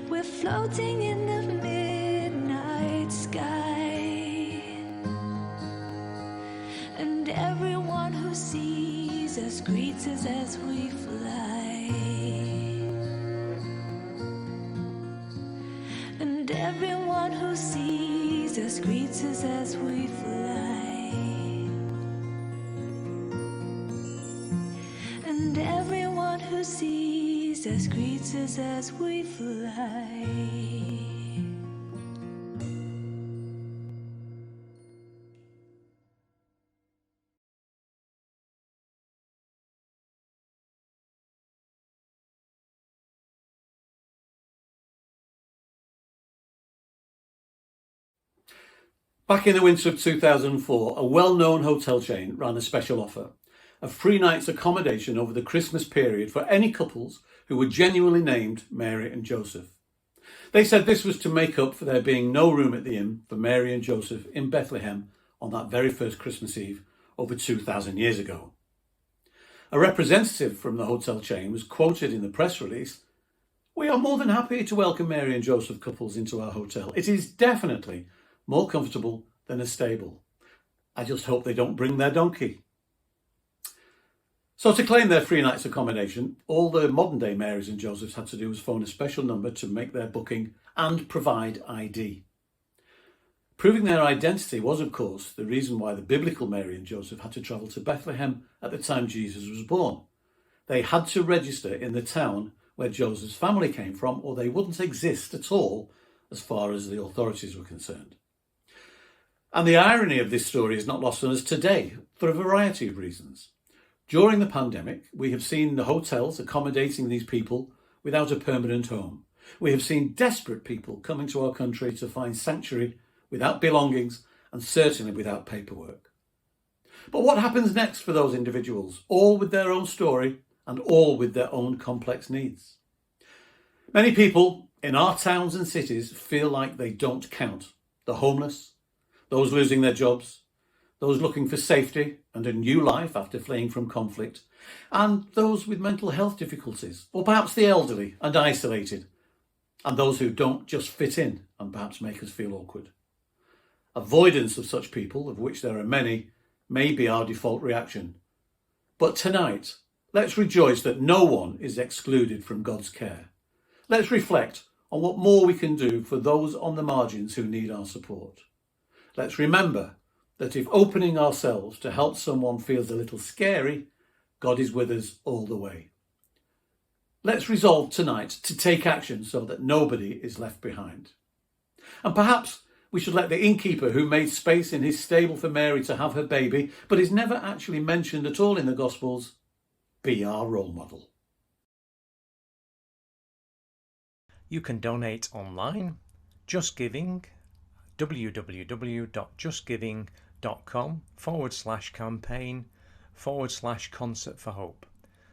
we're floating in the midnight sky. And everyone who sees us greets us as we fly. And everyone who sees us greets us as we fly. And everyone who sees us greets us as we fly. Back in the winter of 2004, a well-known hotel chain ran a special offer of free nights accommodation over the Christmas period for any couples who were genuinely named Mary and Joseph. They said this was to make up for there being no room at the inn for Mary and Joseph in Bethlehem on that very first Christmas Eve over 2,000 years ago. A representative from the hotel chain was quoted in the press release: "We are more than happy to welcome Mary and Joseph couples into our hotel. It is definitely more comfortable than a stable. I just hope they don't bring their donkey." So to claim their 3 nights accommodation, all the modern day Marys and Josephs had to do was phone a special number to make their booking and provide ID. Proving their identity was, of course, the reason why the biblical Mary and Joseph had to travel to Bethlehem at the time Jesus was born. They had to register in the town where Joseph's family came from, or they wouldn't exist at all as far as the authorities were concerned. And the irony of this story is not lost on us today for a variety of reasons. During the pandemic, we have seen the hotels accommodating these people without a permanent home. We have seen desperate people coming to our country to find sanctuary without belongings and certainly without paperwork. But what happens next for those individuals, all with their own story and all with their own complex needs? Many people in our towns and cities feel like they don't count. The homeless, those losing their jobs, those looking for safety and a new life after fleeing from conflict, and those with mental health difficulties, or perhaps the elderly and isolated, and those who don't just fit in and perhaps make us feel awkward. Avoidance of such people, of which there are many, may be our default reaction. But tonight, let's rejoice that no one is excluded from God's care. Let's reflect on what more we can do for those on the margins who need our support. Let's remember that if opening ourselves to help someone feels a little scary, God is with us all the way. Let's resolve tonight to take action so that nobody is left behind. And perhaps we should let the innkeeper who made space in his stable for Mary to have her baby, but is never actually mentioned at all in the Gospels, be our role model. You can donate online, Just Giving, www.justgiving.com/campaign/Concert for Hope,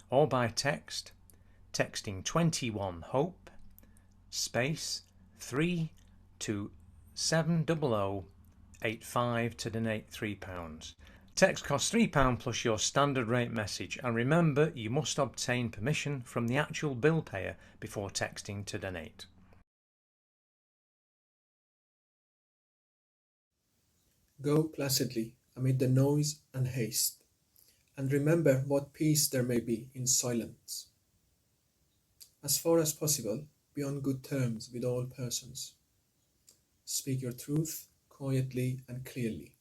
or by texting 21HOPE space 3 to 70085 to donate £3. Text costs £3 plus your standard rate message, and remember, you must obtain permission from the actual bill payer before texting to donate. Go placidly amid the noise and haste, and remember what peace there may be in silence. As far as possible, be on good terms with all persons. Speak your truth quietly and clearly,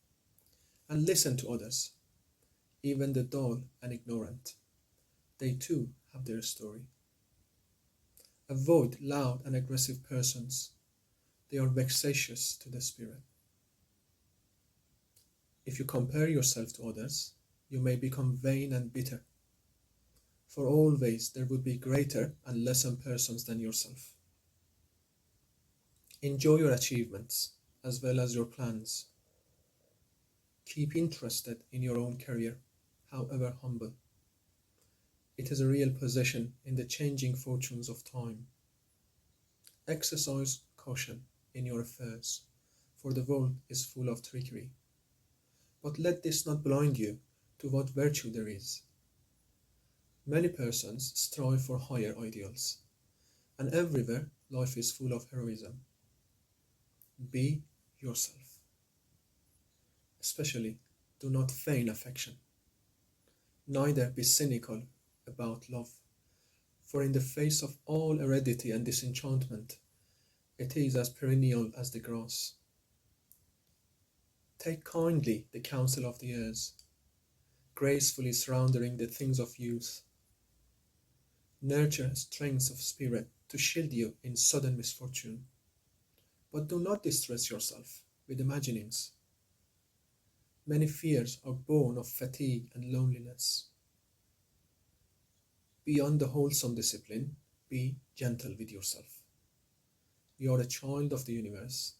and listen to others, even the dull and ignorant. They too have their story. Avoid loud and aggressive persons. They are vexatious to the spirit. If you compare yourself to others, you may become vain and bitter, for always there would be greater and lesser persons than yourself. Enjoy your achievements as well as your plans. Keep interested in your own career, however humble. It is a real possession in the changing fortunes of time. Exercise caution in your affairs, for the world is full of trickery. But let this not blind you to what virtue there is. Many persons strive for higher ideals, and everywhere life is full of heroism. Be yourself. Especially, do not feign affection. Neither be cynical about love, for in the face of all aridity and disenchantment, it is as perennial as the grass. Take kindly the counsel of the years, gracefully surrounding the things of youth. Nurture strength of spirit to shield you in sudden misfortune, but do not distress yourself with imaginings. Many fears are born of fatigue and loneliness. Beyond the wholesome discipline, be gentle with yourself. You are a child of the universe,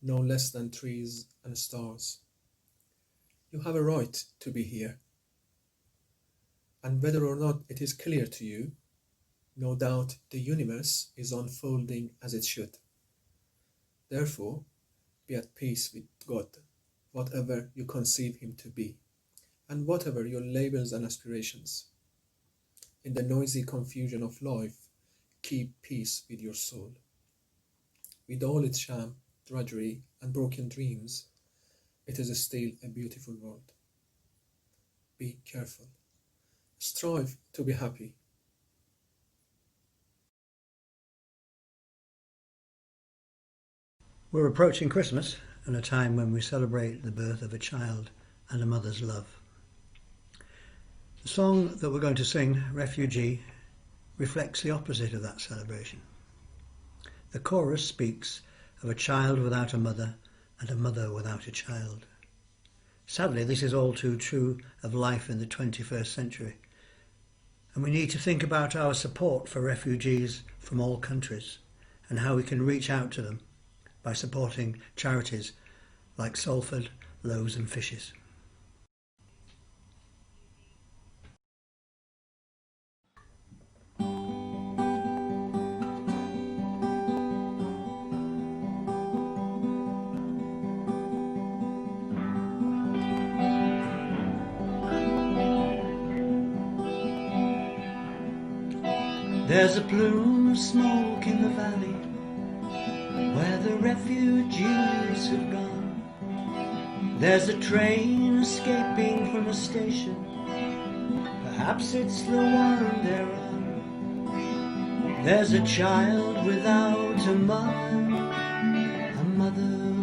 no less than trees and stars. You have a right to be here. And whether or not it is clear to you, no doubt the universe is unfolding as it should. Therefore, be at peace with God, whatever you conceive him to be, and whatever your labels and aspirations. In the noisy confusion of life, keep peace with your soul. With all its sham, drudgery, and broken dreams, it is still a beautiful world. Be careful. Strive to be happy. We're approaching Christmas and a time when we celebrate the birth of a child and a mother's love. The song that we're going to sing, Refugee, reflects the opposite of that celebration. The chorus speaks of a child without a mother and a mother without a child. Sadly, this is all too true of life in the 21st century, and we need to think about our support for refugees from all countries and how we can reach out to them by supporting charities like Salford, Loaves and Fishes. There's a plume of smoke in the valley where the refugees have gone. There's a train escaping from a station, perhaps it's the one they're on. There's a child without a mother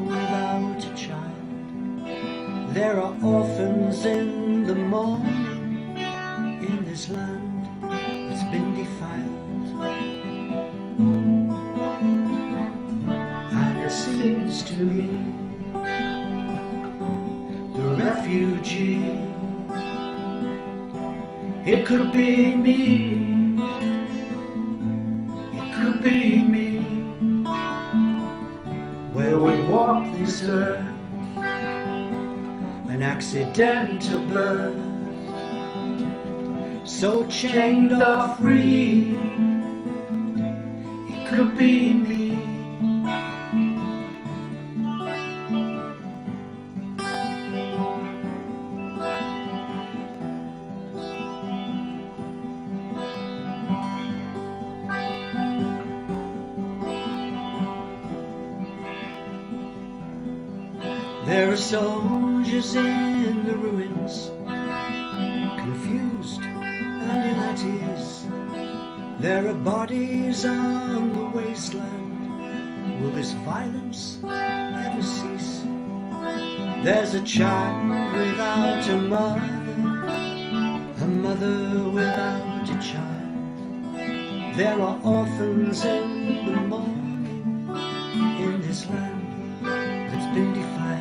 without a child. There are orphans in the morning in this land that's been defiled. And it seems to me the refugee, it could be me, it could be me, where we walk this earth, an accidental birth, so chained or free, it could be me. There are soldiers in the ruins, confused and ill at ease. There are bodies on the wasteland. Will this violence ever cease? There's a child without a mother without a child. There are orphans in the morning in this land that's been defiled.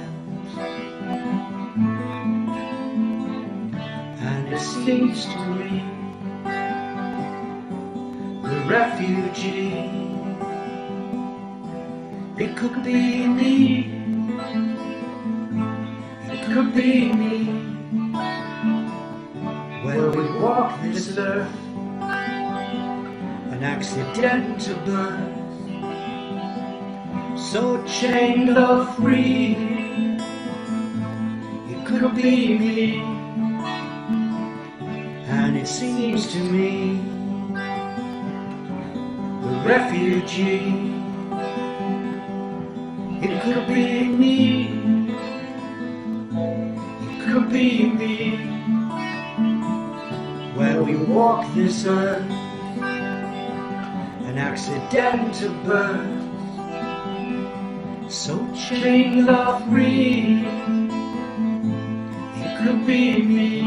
And it seems to me the refugee, it could be me, it could be me, where we walk this earth, an accidental birth, so chained or free, it could be me. And it seems to me the refugee, it could be me, it could be me, where we walk this earth, an accidental birth, so chained or free, it could be me.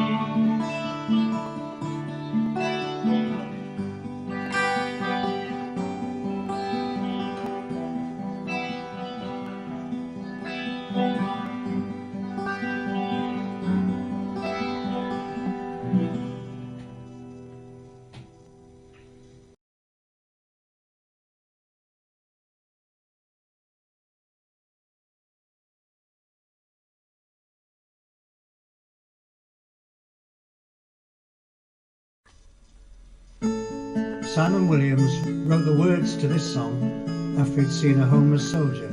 Simon Williams wrote the words to this song after he'd seen a homeless soldier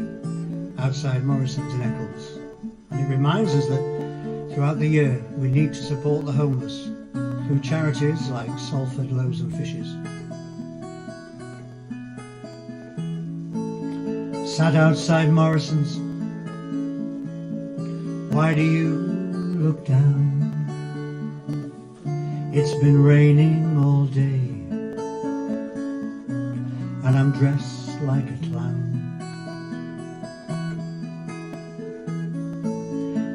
outside Morrison's in Eccles. And it reminds us that Throughout the year, we need to support the homeless through charities like Salford Loaves and Fishes. Sat outside Morrison's, why do you look down? It's been raining all day, and I'm dressed like a clown.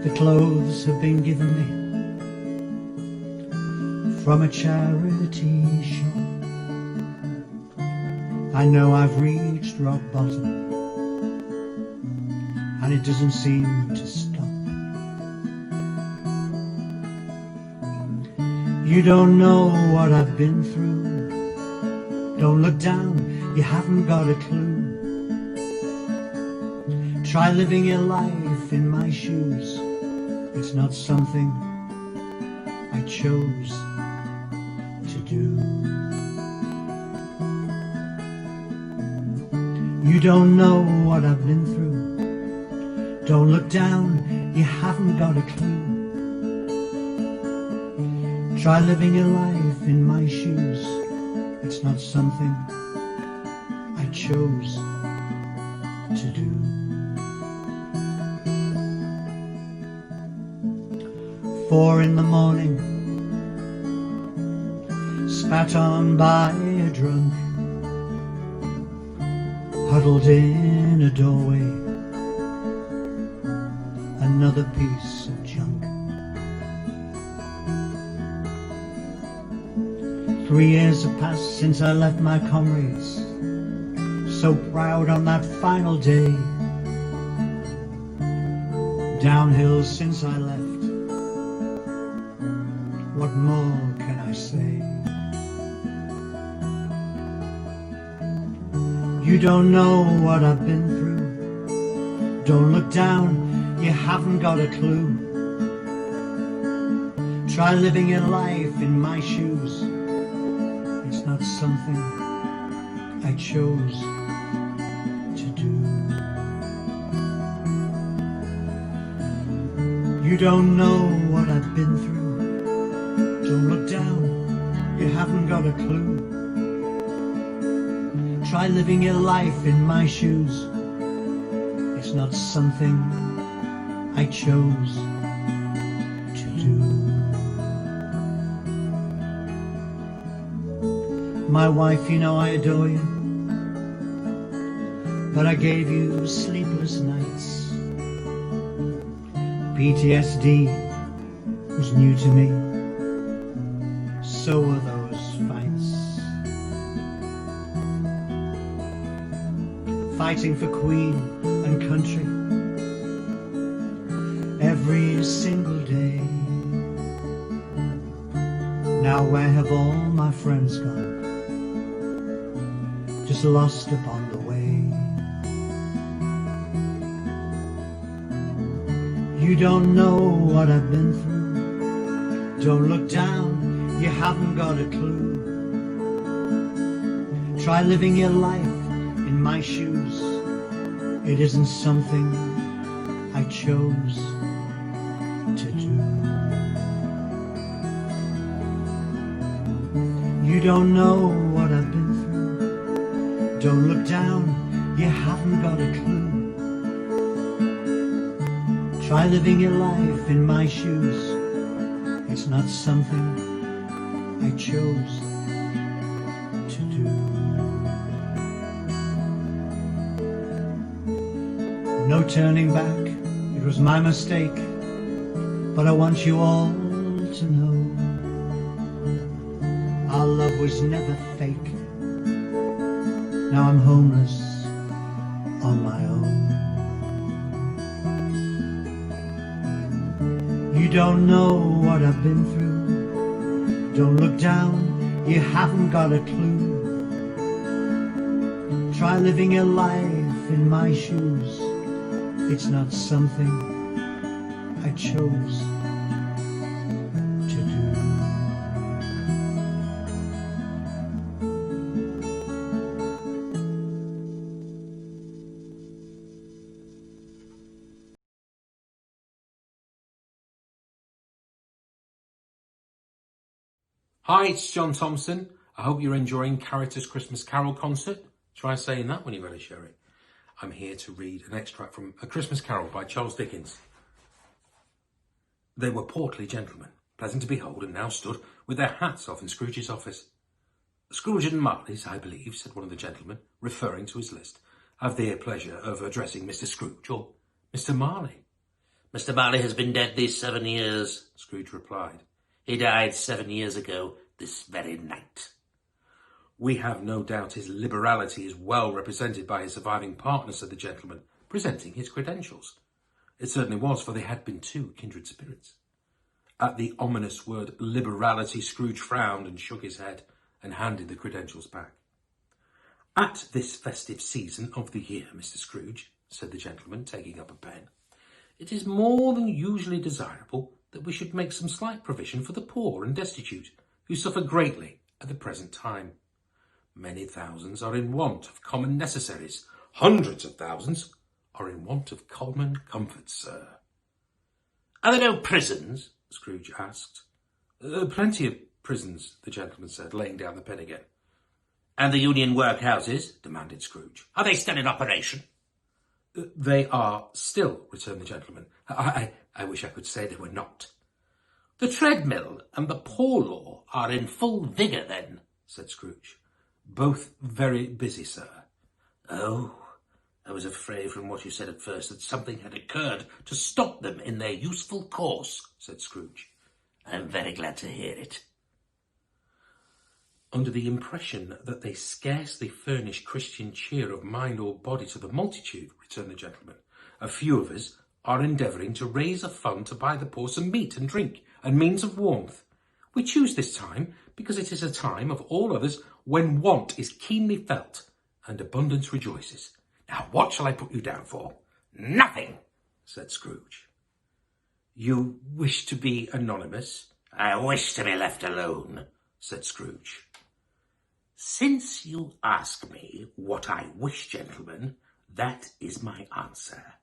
The clothes have been given me from a charity shop. I know I've reached rock bottom, and it doesn't seem to stop. You don't know what I've been through. Don't look down, you haven't got a clue. Try living your life in my shoes. It's not something I chose to do. You don't know what I've been through. Don't look down, you haven't got a clue. Try living your life in my shoes. It's not something I chose to do. Four in the morning, spat on by a drunk, huddled in a doorway, another piece of junk. 3 years have passed since I left my comrades, so proud on that final day. Downhill since I left, what more can I say? You don't know what I've been through. Don't look down, you haven't got a clue. Try living your life in my shoes. It's not something I chose to do. You don't know what I've been through. Don't look down, you haven't got a clue. Try living your life in my shoes. It's not something I chose to do. My wife, you know I adore you, but I gave you sleepless nights. PTSD was new to me, so were those fights. Fighting for Queen and country every single day. Now where have all my friends gone? Just lost upon the way. You don't know what I've been through. Don't look down, you haven't got a clue. Try living your life in my shoes. It isn't something I chose to do. You don't know what I've been through. Don't look down, you haven't got a clue. Try living your life in my shoes. It's not something I chose to do. No turning back, it was my mistake, but I want you all to know our love was never fake. Now I'm homeless on my own. You don't know what I've been through. Don't look down, you haven't got a clue. Try living your life in my shoes. It's not something I chose to Hi, it's John Thompson. I hope you're enjoying Caritas Christmas Carol concert. Try saying that when you've had a sherry. I'm here to read an extract from A Christmas Carol by Charles Dickens. They were portly gentlemen, pleasant to behold, and now stood with their hats off in Scrooge's office. Scrooge and Marley's, I believe, said one of the gentlemen, referring to his list, have the pleasure of addressing Mr. Scrooge, or Mr. Marley. Mr. Marley has been dead these 7 years, Scrooge replied. He died 7 years ago this very night. We have no doubt his liberality is well represented by his surviving partner, said the gentleman, presenting his credentials. It certainly was, for they had been two kindred spirits. At the ominous word liberality, Scrooge frowned and shook his head and handed the credentials back. At this festive season of the year, Mr. Scrooge, said the gentleman, taking up a pen, it is more than usually desirable that we should make some slight provision for the poor and destitute, who suffer greatly at the present time. Many thousands are in want of common necessaries. Hundreds of thousands are in want of common comforts, sir. Are there no prisons? Scrooge asked. Plenty of prisons, the gentleman said, laying down the pen again. And the union workhouses? Demanded Scrooge. Are they still in operation? They are still, returned the gentleman. I wish I could say they were not. The treadmill and the poor law are in full vigour, then, said Scrooge. Both very busy, sir. Oh, I was afraid from what you said at first that something had occurred to stop them in their useful course, said Scrooge. I'm very glad to hear it. Under the impression that they scarcely furnish Christian cheer of mind or body to the multitude, returned the gentleman, a few of us are endeavouring to raise a fund to buy the poor some meat and drink and means of warmth. We choose this time because it is a time of all others when want is keenly felt and abundance rejoices. Now, what shall I put you down for? Nothing, said Scrooge. You wish to be anonymous? I wish to be left alone, said Scrooge. Since you ask me what I wish, gentlemen, that is my answer.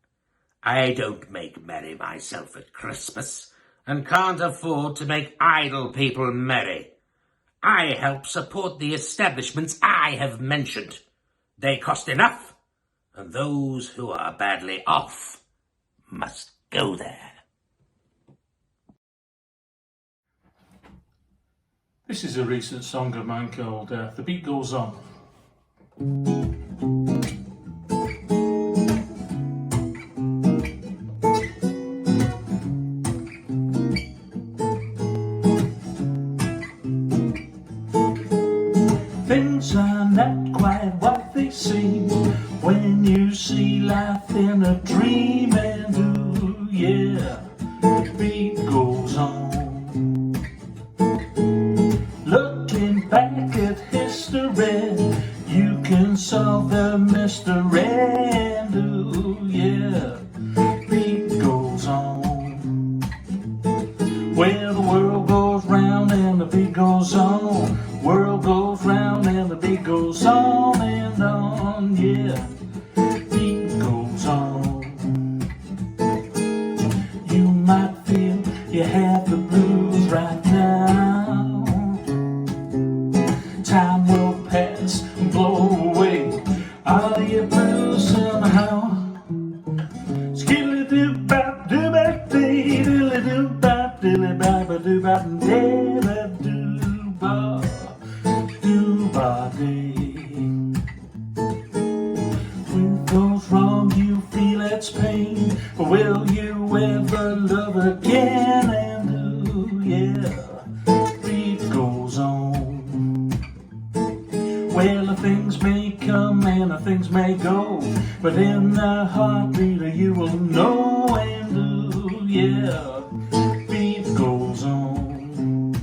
I don't make merry myself at Christmas, and can't afford to make idle people merry. I help support the establishments I have mentioned. They cost enough, and those who are badly off must go there. This is a recent song of mine called The Beat Goes On. Things are not quite what they seem when you see life in a dream, and ooh, yeah, the beat goes on. Looking back at history, you can solve the mystery, and ooh, yeah, the beat goes on. Well, the world goes round and the beat goes on. World goes round and the beat goes on and on, yeah, beat goes on. You might feel you have the blues right now. Time will pass and blow away all your blues somehow. Skilly-doo-bop-doo-bop-dee, diddly-doo-bop-diddly-bop-doo-bop-doo-bop. When it goes wrong, you feel its pain, but will you ever love again? And ooh, yeah, the beat goes on. Well, the things may come and the things may go, but in the heartbeat you will know. And ooh, yeah, the beat goes on.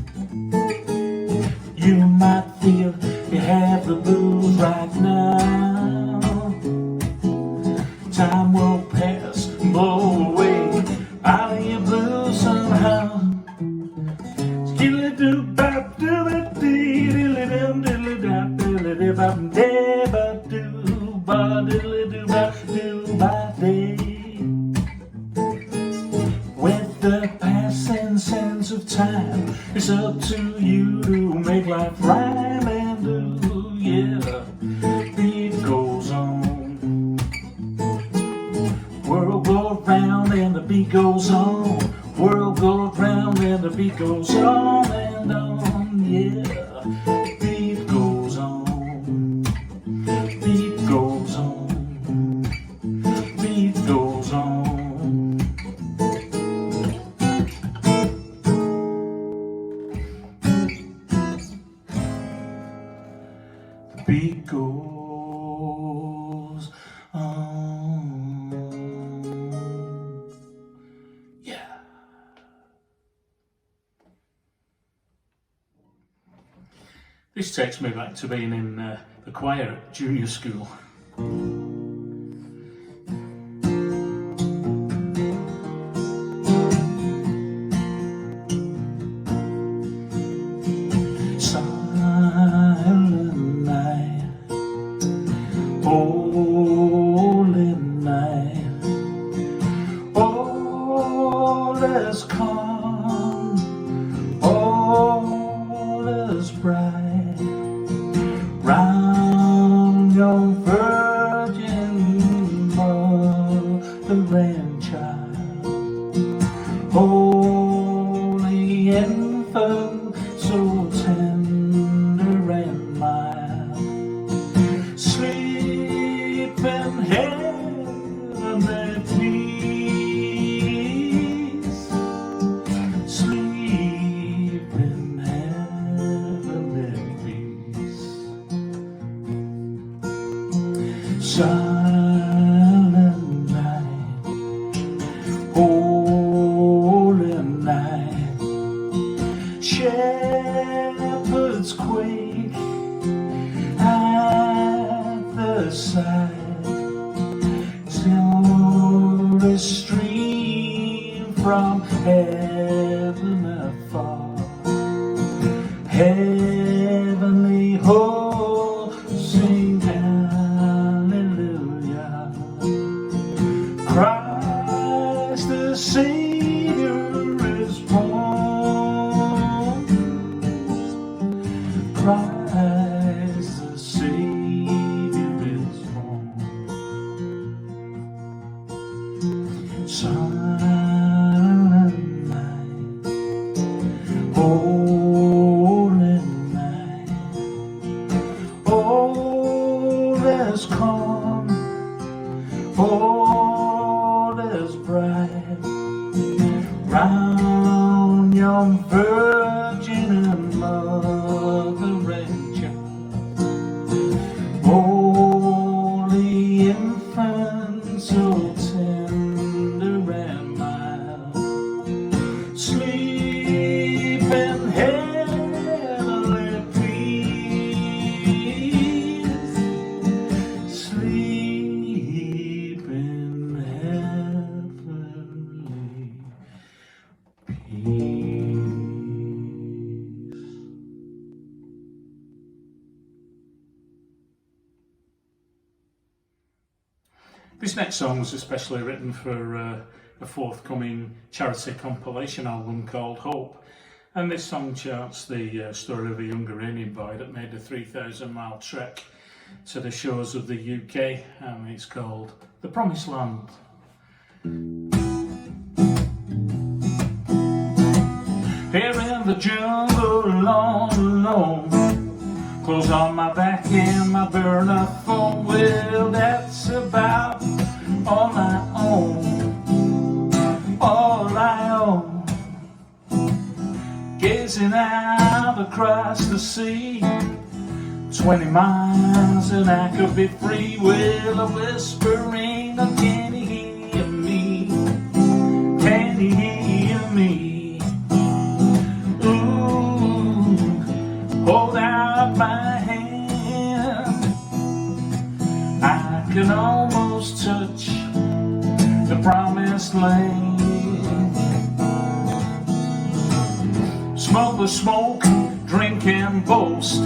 You might feel you have the blues right now. Time will pass and blow away all of your blues somehow. Skilly-doo-bop-doo-bop-dee, diddly-doo-bop-diddly-doo-bop-doo-bop-dee. With the passing sands of time, it's up to you to life rhyme and do, yeah. Beat goes on. World goes round and the beat goes on. World goes round and the beat goes on and on, yeah. Beat goes on. Beat goes on. Beat goes on. The beat goes on. Yeah. This takes me back to being in the choir at junior school. Silent night, holy night, all is calm, all is bright, round your virgin mother and child, holy infant, so tender and mild, sleep in heavenly peace, sleep in heavenly peace. Silent night, holy night, shepherds quake at the sight, glory stream from heaven afar, heavenly hosts sing hallelujah. Christ the Savior is born. Christ the Savior is born. Silent night, holy night, all is calm, all is bright, round young virgin and mother and child, holy infant, so tender and mild, sleep in heavenly peace, sleep in heavenly peace. This next song was especially written for a forthcoming charity compilation album called Hope, and this song charts the story of a young Iranian boy that made a 3,000-mile trek to the shores of the UK, and it's called The Promised Land. Here in the jungle, alone, clothes on my back and my burner phone. Well, that's about all I own, all I own. Gazing out across the sea, 20 miles and I could be free. Well, a whispering, oh, can you hear me? Can you hear me? Hold out my hand, I can almost touch the promised land. Smoke the smoke, drink and boast,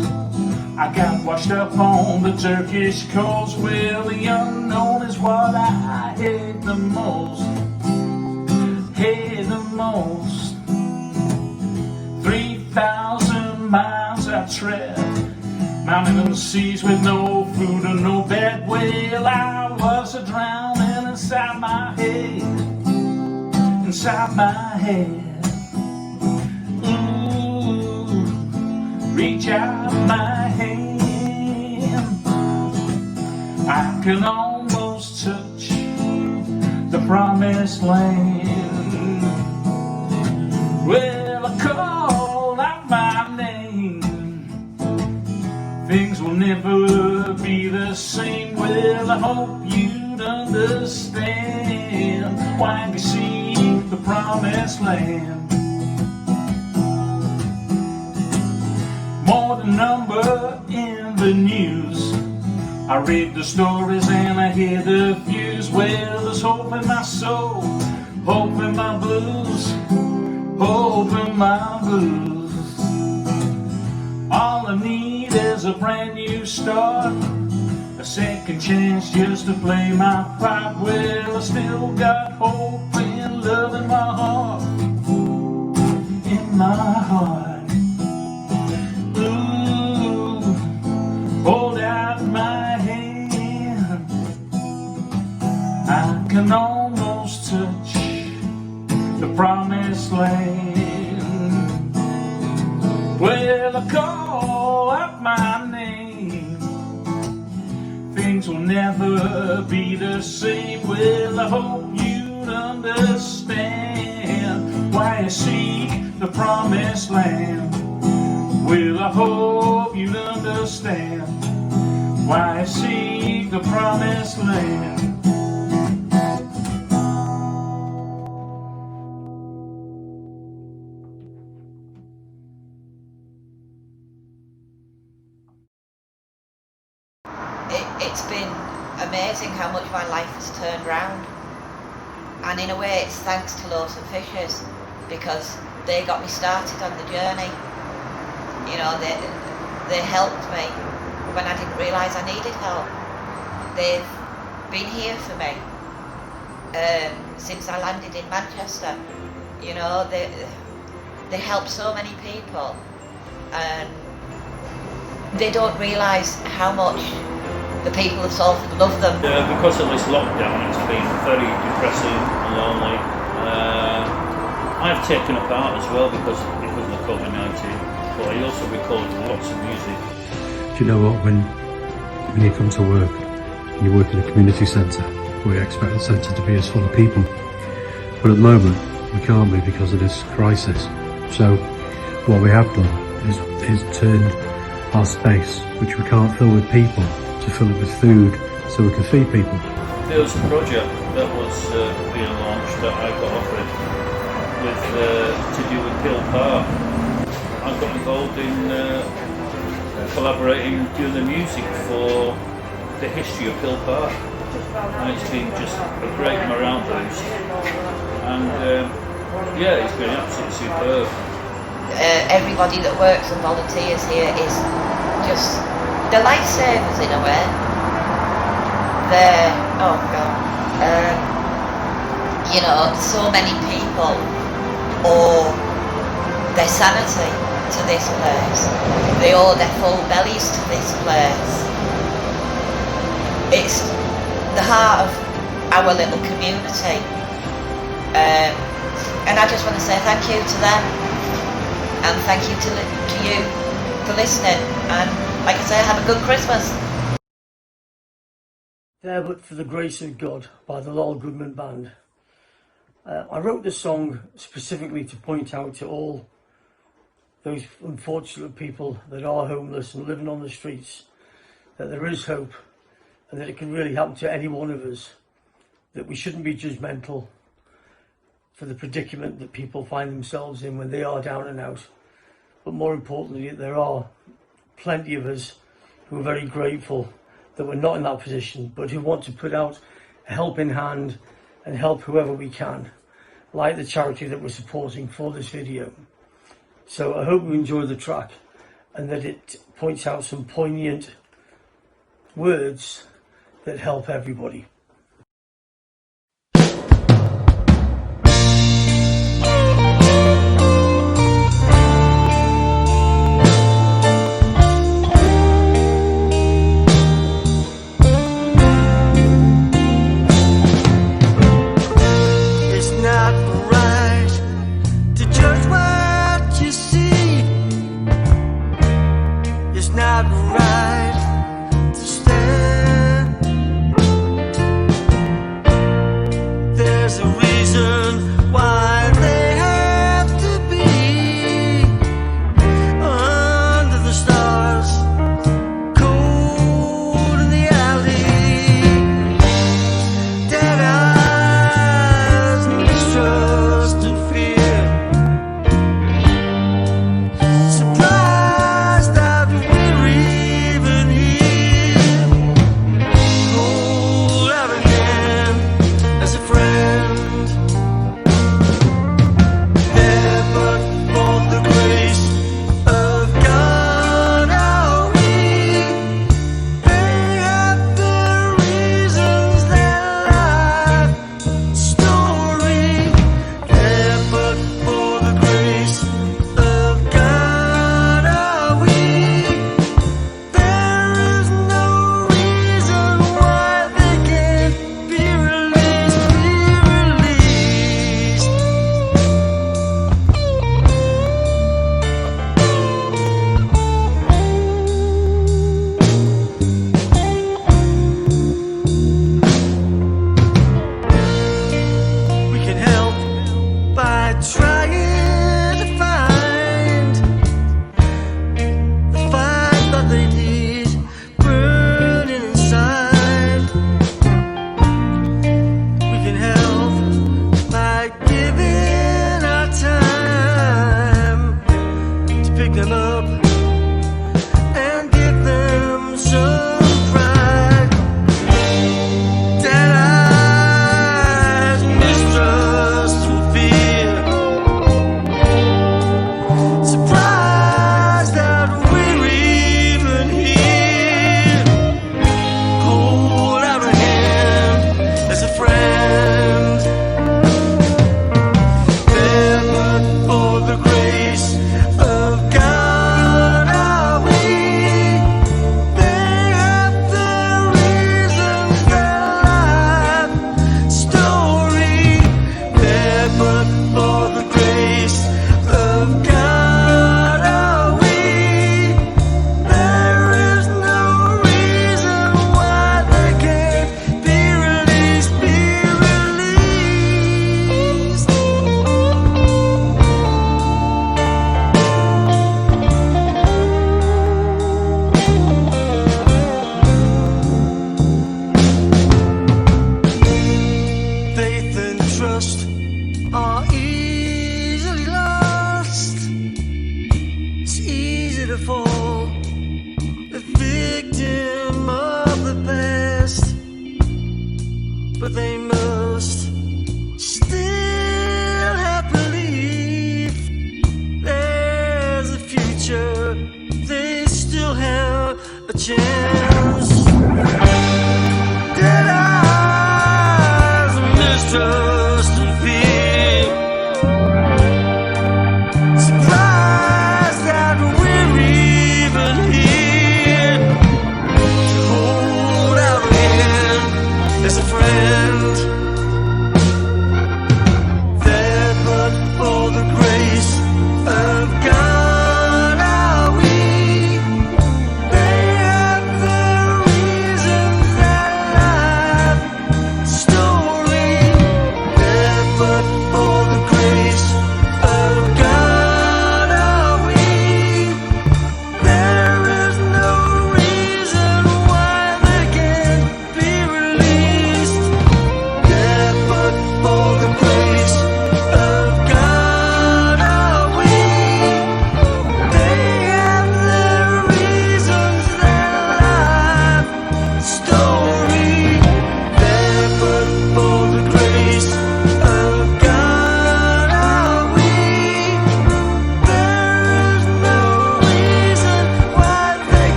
I got washed up on the Turkish coast. Well, the unknown is what I hate the most, hate the most. 3,000 miles I tread, mountain and seas with no food and no bed. Well, I was a drowning inside my head, inside my head. Ooh, reach out my hand, I can almost touch the promised land. Well, I call out my name, things will never be the same. Well, I hope you'd understand why we seek the promised land. More than number in the news, I read the stories and I hear the views. Well, there's hope in my soul, hope in my blues, hope in my blues. All I need is a brand new start, a second chance just to play my part. Well, I still got hope and love in my heart, in my heart. Ooh, hold out my hand, I can almost touch the promised land. Well, I call out my name, things will never be the same. Well, I hope you'd understand why I seek the promised land. Well, I hope you'd understand why I seek the promised land. It's been amazing how much my life has turned round, and in a way it's thanks to Loaves and Fishes, because they got me started on the journey. You know, they helped me when I didn't realise I needed help. They've been here for me since I landed in Manchester. You know, they help so many people, and they don't realise how much the people of Salford love them. Because of this lockdown, it's been very depressing and lonely. I've taken a part as well because of the COVID-19, but I also recorded lots of music. Do you know what, when you come to work, and you work in a community centre, we expect the centre to be as full of people, but at the moment we can't be because of this crisis. So what we have done is turned our space, which we can't fill with people, to fill it with food so we can feed people. There was a project that was being launched that I got offered with to do with Pill Park. I got involved in collaborating, doing the music for the history of Pill Park, and it's been just a great morale boost, and yeah, it's been absolutely superb. Everybody that works and volunteers here is just, they're lifesavers in a way. They're, oh God, you know, so many people owe their sanity to this place. They owe their full bellies to this place. It's the heart of our little community. And I just want to say thank you to them, and thank you to you for listening, and like I say, have a good Christmas. There But For the Grace of God by the Lol Goodman Band. I wrote this song specifically to point out to all those unfortunate people that are homeless and living on the streets that there is hope, and that it can really happen to any one of us, that we shouldn't be judgmental for the predicament that people find themselves in when they are down and out. But more importantly, there are plenty of us who are very grateful that we're not in that position, but who want to put out a helping hand and help whoever we can, like the charity that we're supporting for this video. So I hope you enjoy the track, and that it points out some poignant words that help everybody.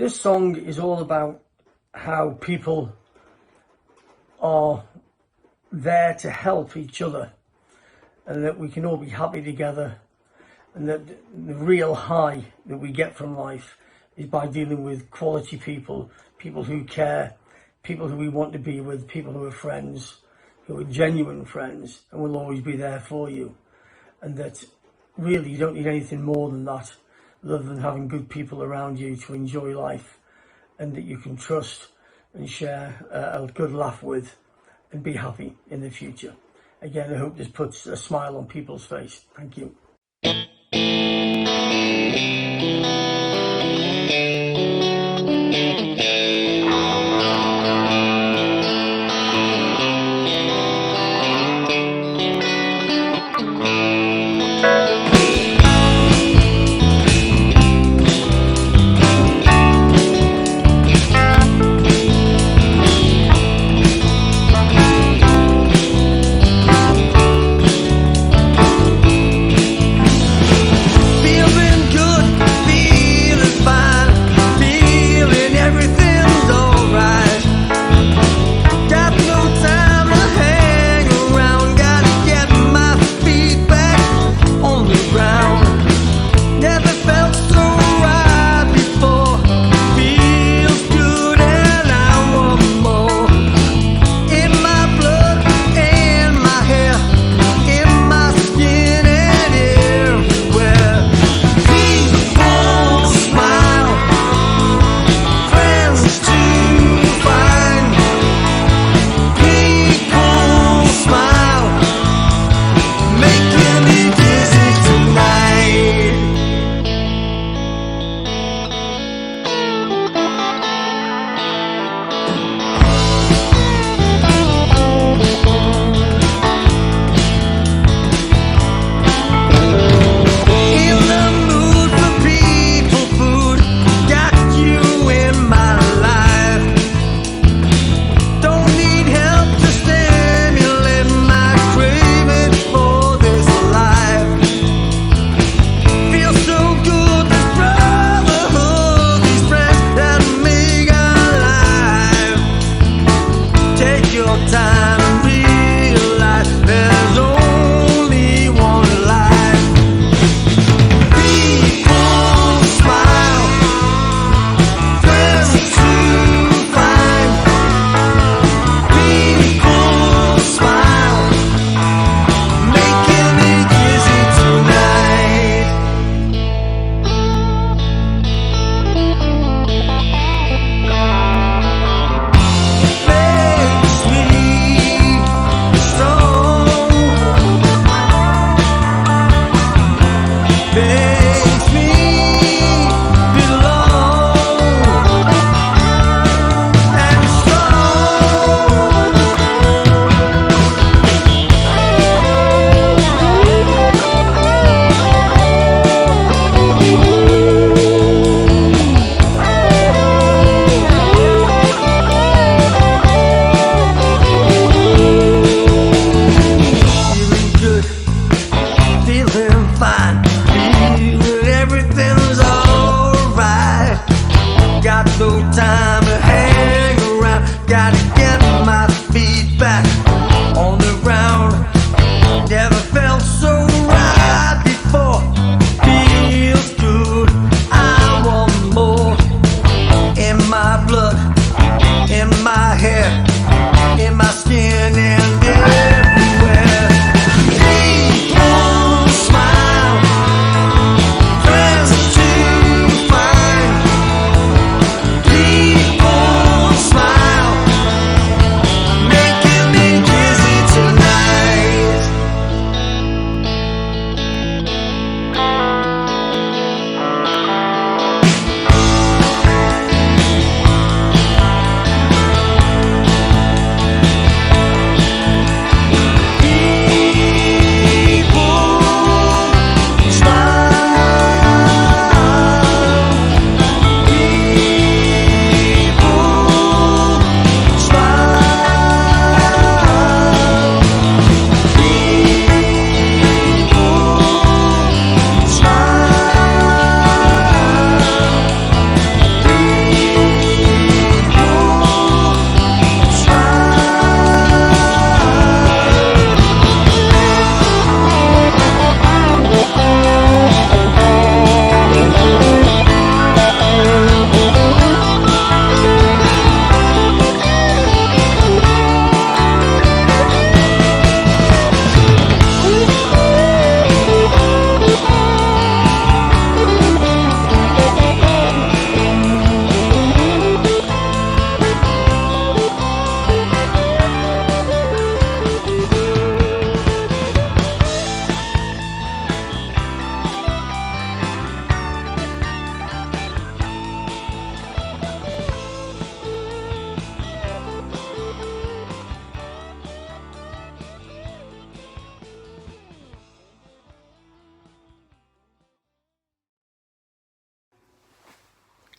This song is all about how people are there to help each other, and that we can all be happy together, and that the real high that we get from life is by dealing with quality people, people who care, people who we want to be with, people who are friends, who are genuine friends and will always be there for you. And that really you don't need anything more than that, other than having good people around you to enjoy life, and that you can trust and share a good laugh with and be happy in the future. Again, I hope this puts a smile on people's face. Thank you. On the ground.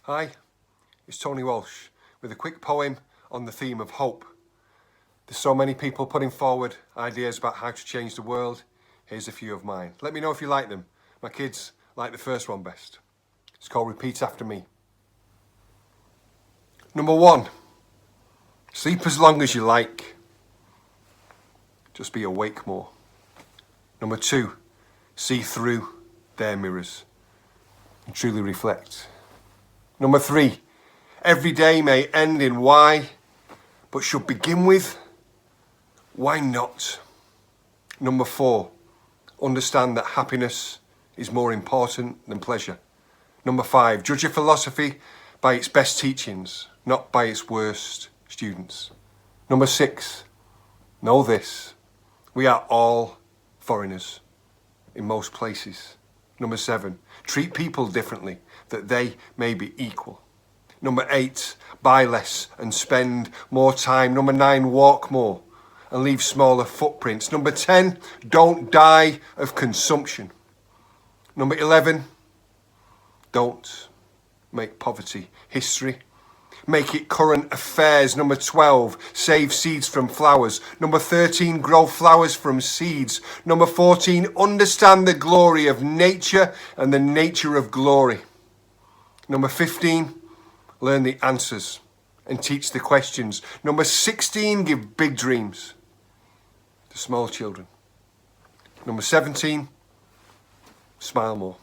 Hi, it's Tony Walsh with a quick poem on the theme of hope. There's so many people putting forward ideas about how to change the world. Here's a few of mine. Let me know if you like them. My kids like the first one best. It's called Repeat After Me. Number 1, sleep as long as you like. Just be awake more. Number 2, see through their mirrors and truly reflect. Number 3, every day may end in why, but should begin with why not. Number 4, understand that happiness is more important than pleasure. Number 5, judge a philosophy by its best teachings, not by its worst students. Number 6, know this, we are all foreigners in most places. Number 7, treat people differently, that they may be equal. Number 8, buy less and spend more time. Number 9, walk more and leave smaller footprints. Number 10, don't die of consumption. Number 11, don't make poverty history. Make it current affairs. Number 12, save seeds from flowers. Number 13, grow flowers from seeds. Number 14, understand the glory of nature and the nature of glory. Number 15, learn the answers and teach the questions. Number 16, give big dreams to small children. Number 17, smile more.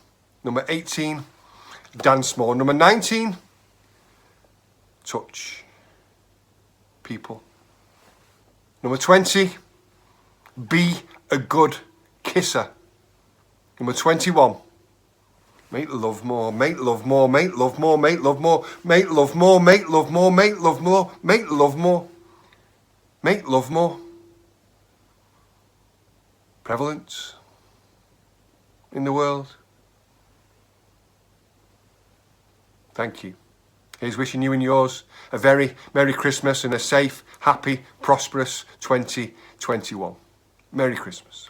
Number 18, dance more. Number 19, touch people. Number 20, be a good kisser. Number 21, make love more, make love more, make love more, make love more, make love more, make love more, make love more, make love more, make love more. Prevalence in the world. Thank you. Here's wishing you and yours a very Merry Christmas and a safe, happy, prosperous 2021. Merry Christmas.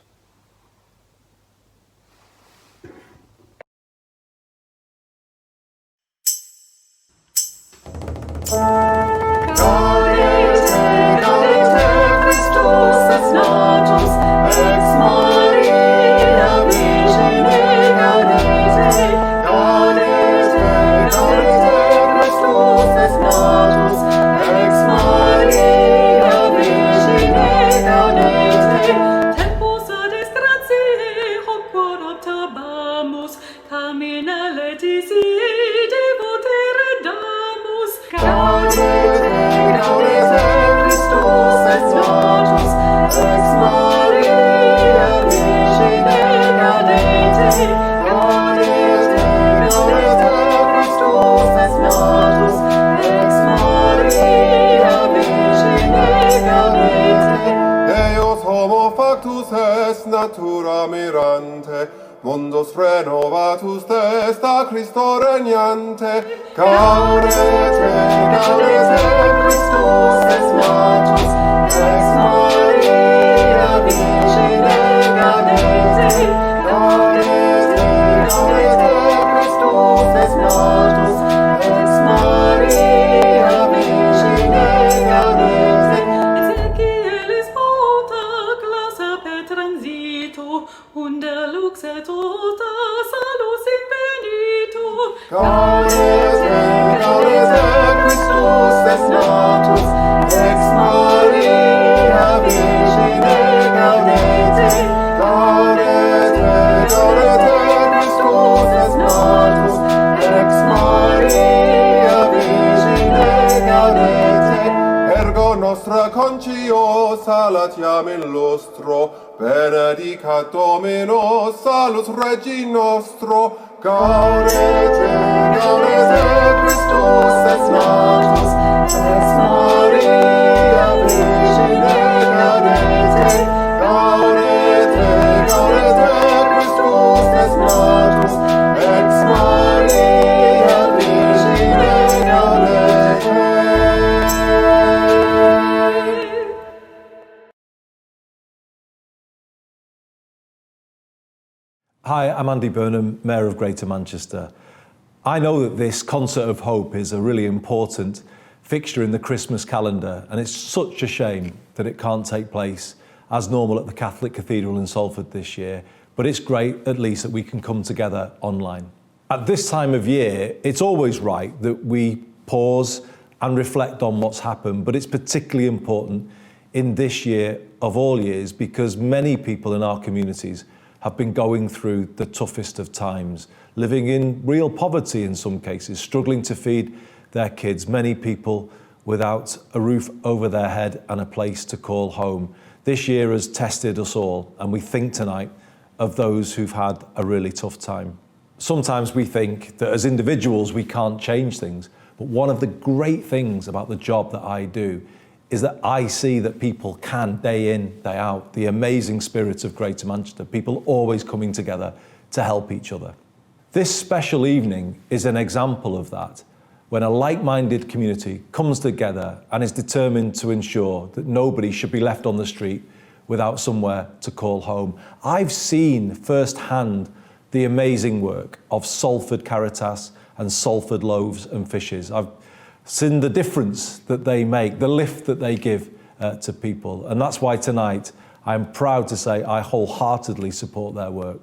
Natura mirante, mundus renovatus testa Christo regnante. Gaudete, gaudete, Christus es natus, ex Maria Virgine gaudete. Gaudete, gaudete, Christus es natus, ex Maria Virgine gaudete. Ezequielis vota classa per transito, unde lux et tota salus invenito. Gaudete, gaudete, Christus es natus, ex Maria Virgine gaudete. Gaudete, gaudete, Christus es natus, ex Maria Virgine gaudete. Ergo nostra concio salatiam in lustro, benedicat Domino salus Regi nostro. Gaudete, gaudete, Christus es natus, ex Maria Virgine gaudete. Gaudete, gaudete, Christus es natus, ex Maria Virgine gaudete. Hi, I'm Andy Burnham, Mayor of Greater Manchester. I know that this Concert of Hope is a really important fixture in the Christmas calendar, and it's such a shame that it can't take place as normal at the Catholic Cathedral in Salford this year, but it's great at least that we can come together online. At this time of year, it's always right that we pause and reflect on what's happened, but it's particularly important in this year of all years because many people in our communities have been going through the toughest of times, living in real poverty in some cases, struggling to feed their kids, many people without a roof over their head and a place to call home. This year has tested us all, and we think tonight of those who've had a really tough time. Sometimes we think that as individuals we can't change things, but one of the great things about the job that I do is that I see that people can, day in, day out, the amazing spirit of Greater Manchester, people always coming together to help each other. This special evening is an example of that, when a like-minded community comes together and is determined to ensure that nobody should be left on the street without somewhere to call home. I've seen firsthand the amazing work of Salford Caritas and Salford Loaves and Fishes. I've seen the difference that they make, the lift that they give to people. And that's why tonight I'm proud to say I wholeheartedly support their work.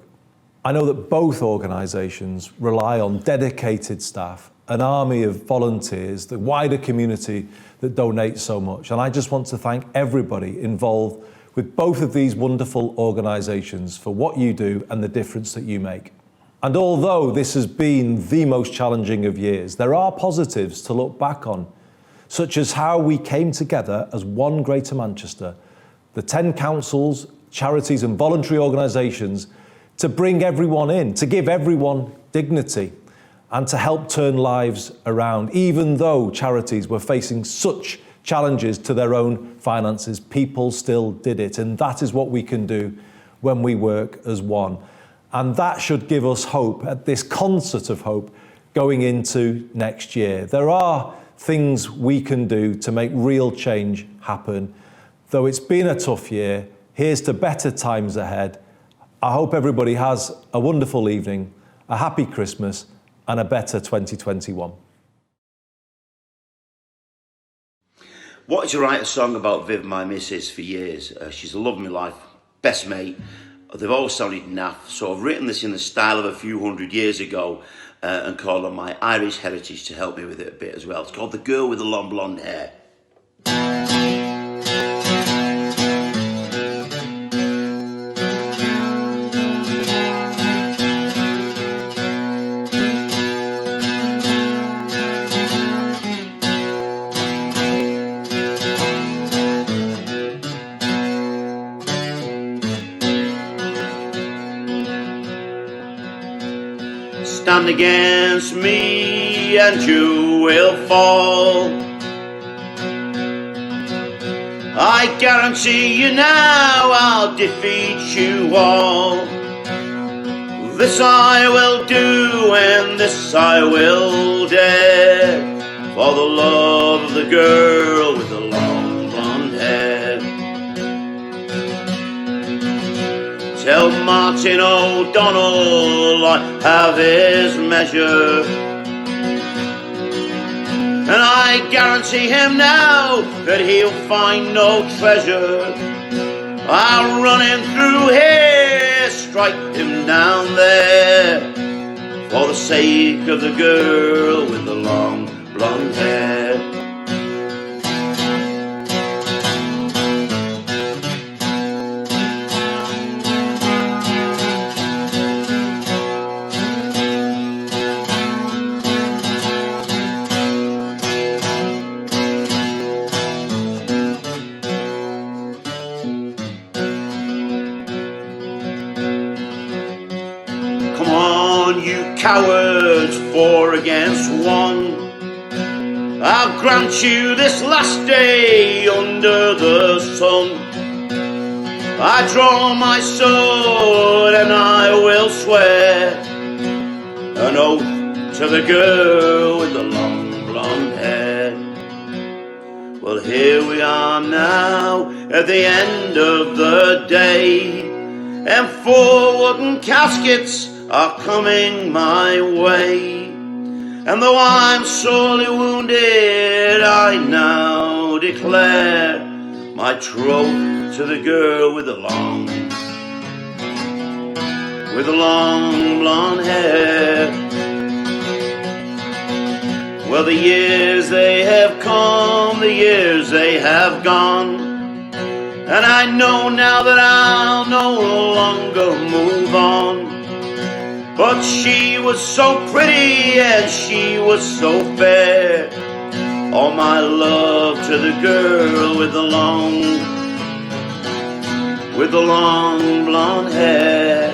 I know that both organisations rely on dedicated staff, an army of volunteers, the wider community that donate so much. And I just want to thank everybody involved with both of these wonderful organisations for what you do and the difference that you make. And although this has been the most challenging of years, there are positives to look back on, such as how we came together as one Greater Manchester, the 10 councils, charities and voluntary organisations, to bring everyone in, to give everyone dignity and to help turn lives around. Even though charities were facing such challenges to their own finances, people still did it. And that is what we can do when we work as one. And that should give us hope at this concert of hope going into next year. There are things we can do to make real change happen. Though it's been a tough year, here's to better times ahead. I hope everybody has a wonderful evening, a happy Christmas, and a better 2021. Wanted to write a song about Viv, my missus, for years. She's the love of my life, best mate. They've always sounded naff, so I've written this in the style of a few hundred years ago and called on my Irish heritage to help me with it a bit as well. It's called The Girl with the Long Blonde Hair. Stand against me and you will fall. I guarantee you now I'll defeat you all. This I will do and this I will dare, for the love of the girl with the long blonde hair. Tell Martin O'Donnell I have his measure, and I guarantee him now that he'll find no treasure. I'll run him through here, strike him down there, for the sake of the girl with the long blonde hair. Cowards, 4 against 1. I'll grant you this last day under the sun. I draw my sword and I will swear an oath to the girl with the long blonde hair. Well, here we are now at the end of the day, and 4 wooden caskets are coming my way. And though I'm sorely wounded, I now declare my troth to the girl with the long blonde hair. Well, the years they have come, the years they have gone, and I know now that I'll no longer move on. But she was so pretty and she was so fair. All my love to the girl with the long blonde hair.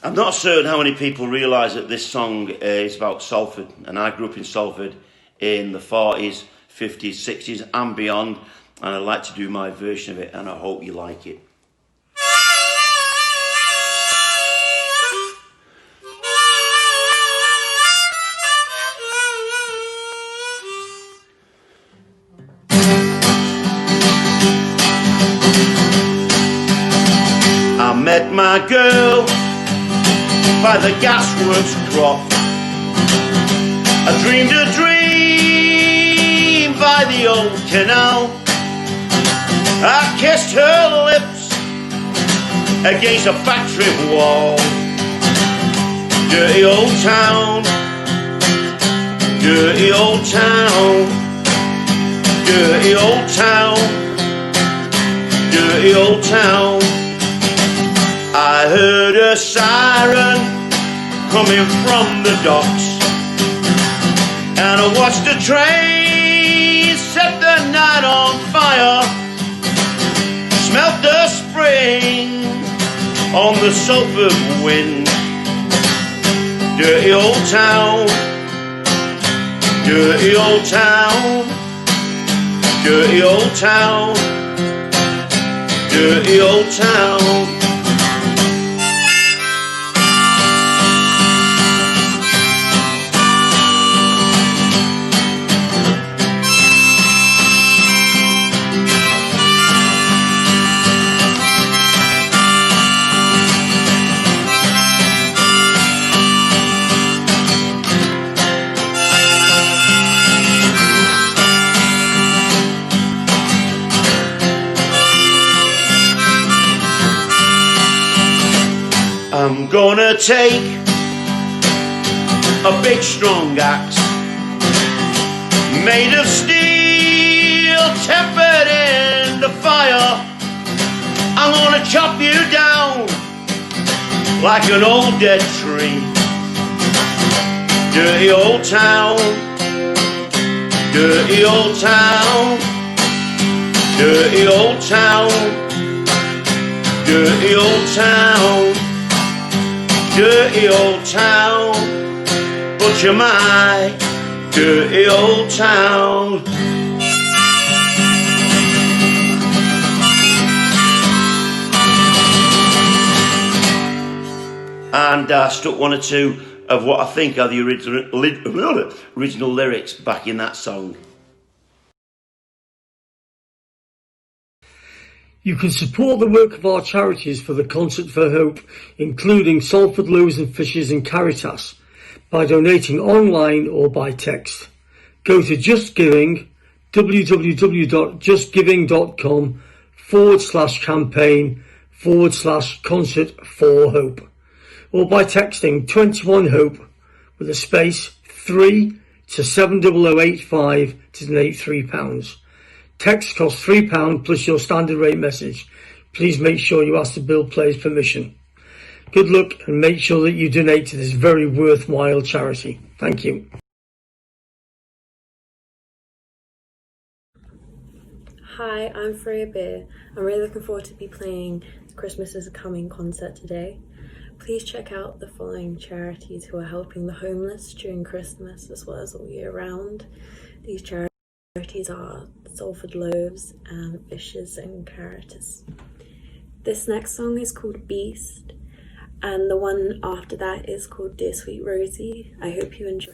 I'm not certain how many people realise that this song is about Salford, and I grew up in Salford in the 40s, 50s, 60s and beyond, and I'd like to do my version of it, and I hope you like it. I met my girl by the gasworks croft. I dreamed a dream by the old canal. I kissed her lips against a factory wall. Dirty old town, dirty old town, dirty old town, dirty old town. I heard a siren coming from the docks, and I watched a train set the night on fire. Smelt the spring on the Salford wind. Dirty old town, dirty old town, dirty old town, dirty old town. I'm gonna take a big strong axe made of steel, tempered in the fire. I'm gonna chop you down like an old dead tree. Dirty old town, dirty old town, dirty old town, dirty old town, dirty old town, but you're my dirty old town. And I stuck one or two of what I think are the original lyrics back in that song. You can support the work of our charities for the Concert for Hope, including Salford Loaves and Fishes and Caritas, by donating online or by text. Go to Just Giving, www.justgiving.com/campaign/Concert for Hope, or by texting 21HOPE with a space 3 to 70085 to donate £3. Text costs £3 plus your standard rate message. Please make sure you ask the bill player's permission. Good luck, and make sure that you donate to this very worthwhile charity. Thank you. Hi, I'm Freya Beer. I'm really looking forward to be playing Christmas is a Coming concert today. Please check out the following charities who are helping the homeless during Christmas as well as all year round. These charities are Salford Loaves and Fishes and Caritas. This next song is called Beast, and the one after that is called Dear Sweet Rosie. I hope you enjoy.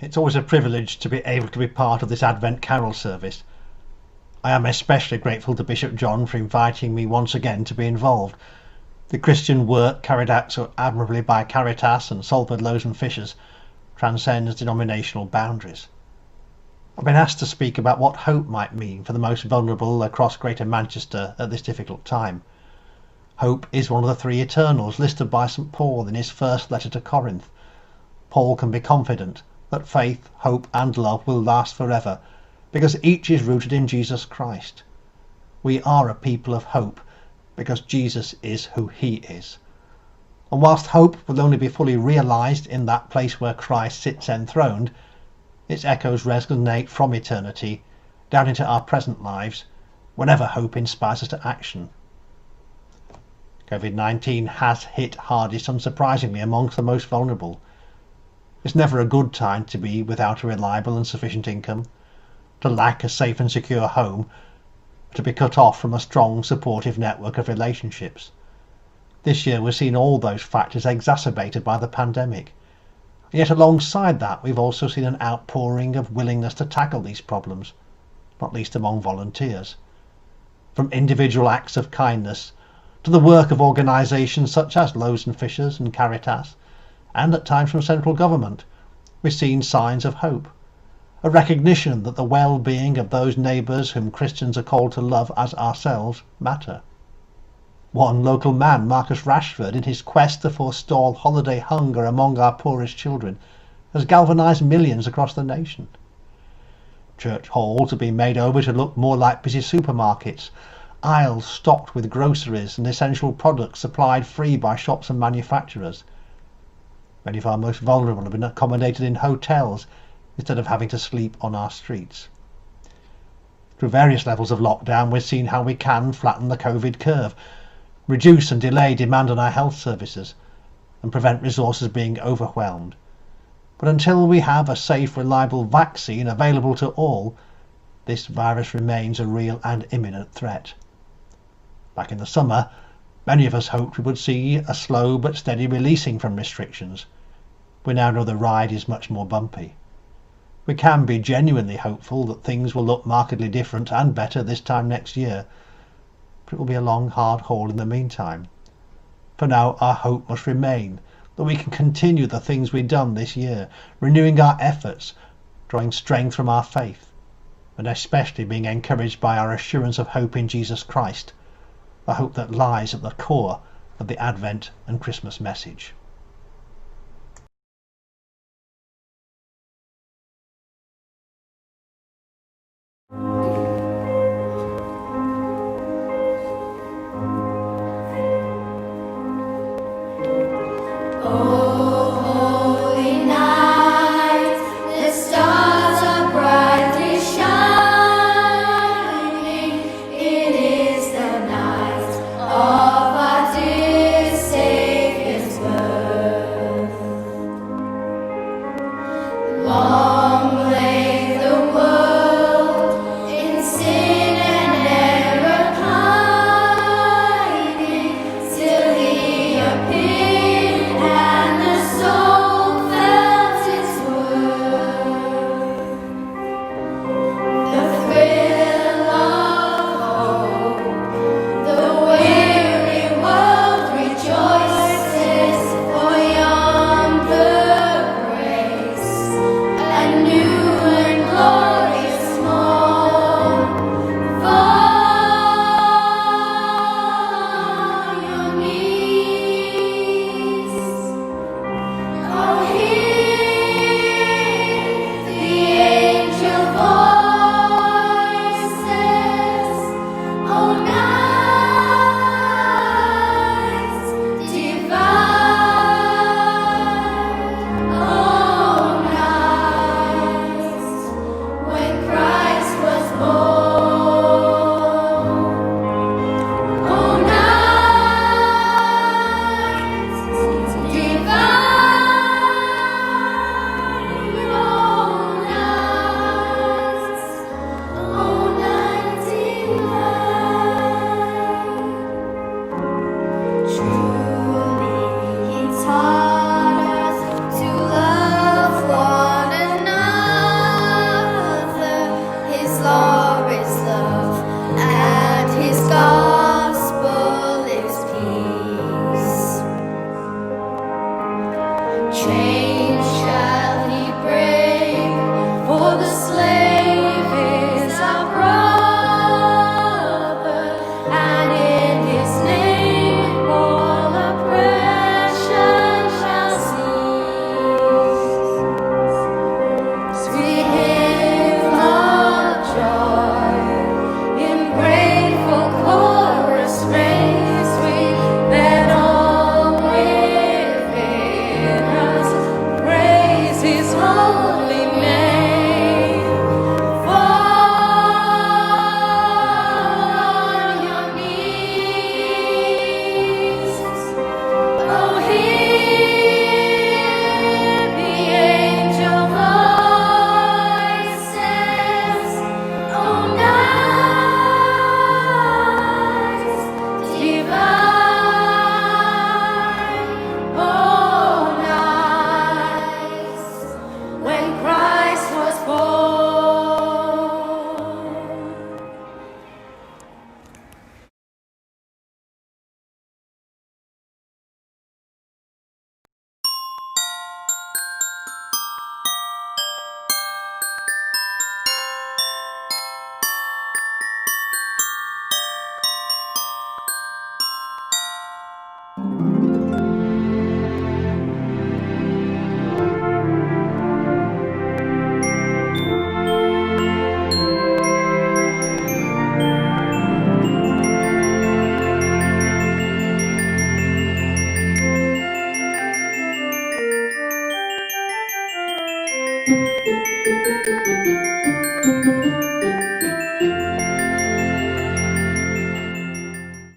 It's always a privilege to be able to be part of this Advent Carol service. I am especially grateful to Bishop John for inviting me once again to be involved. The Christian work carried out so admirably by Caritas and Salford Loaves and Fishes transcends denominational boundaries. I've been asked to speak about what hope might mean for the most vulnerable across Greater Manchester at this difficult time. Hope is one of the three eternals listed by St. Paul in his first letter to Corinth. Paul can be confident that faith, hope and love will last forever, because each is rooted in Jesus Christ. We are a people of hope, because Jesus is who he is. And whilst hope will only be fully realised in that place where Christ sits enthroned, its echoes resonate from eternity down into our present lives, whenever hope inspires us to action. COVID-19 has hit hardest, unsurprisingly, amongst the most vulnerable. It's never a good time to be without a reliable and sufficient income, to lack a safe and secure home, to be cut off from a strong, supportive network of relationships. This year we've seen all those factors exacerbated by the pandemic. Yet alongside that, we've also seen an outpouring of willingness to tackle these problems, not least among volunteers. From individual acts of kindness to the work of organisations such as Loaves and Fishes and Caritas, and at times from central government, we've seen signs of hope, a recognition that the well-being of those neighbours whom Christians are called to love as ourselves matter. One local man, Marcus Rashford, in his quest to forestall holiday hunger among our poorest children, has galvanised millions across the nation. Church halls have been made over to look more like busy supermarkets, aisles stocked with groceries and essential products supplied free by shops and manufacturers. Many of our most vulnerable have been accommodated in hotels instead of having to sleep on our streets. Through various levels of lockdown, we've seen how we can flatten the COVID curve, reduce and delay demand on our health services, and prevent resources being overwhelmed. But until we have a safe, reliable vaccine available to all, this virus remains a real and imminent threat. Back in the summer, many of us hoped we would see a slow but steady releasing from restrictions. We now know the ride is much more bumpy. We can be genuinely hopeful that things will look markedly different and better this time next year, but it will be a long, hard haul in the meantime. For now, our hope must remain that we can continue the things we've done this year, renewing our efforts, drawing strength from our faith, and especially being encouraged by our assurance of hope in Jesus Christ, the hope that lies at the core of the Advent and Christmas message. Of our dear Saviour's birth. chains shall he break, for the slave is our brother, and in his name all oppression shall cease. Sweet hymn of joy, in grateful chorus raise we, that all within us praise his holy name. Fall on your knees, oh hear the angel voices, oh nights divine, oh nights when Christ was born.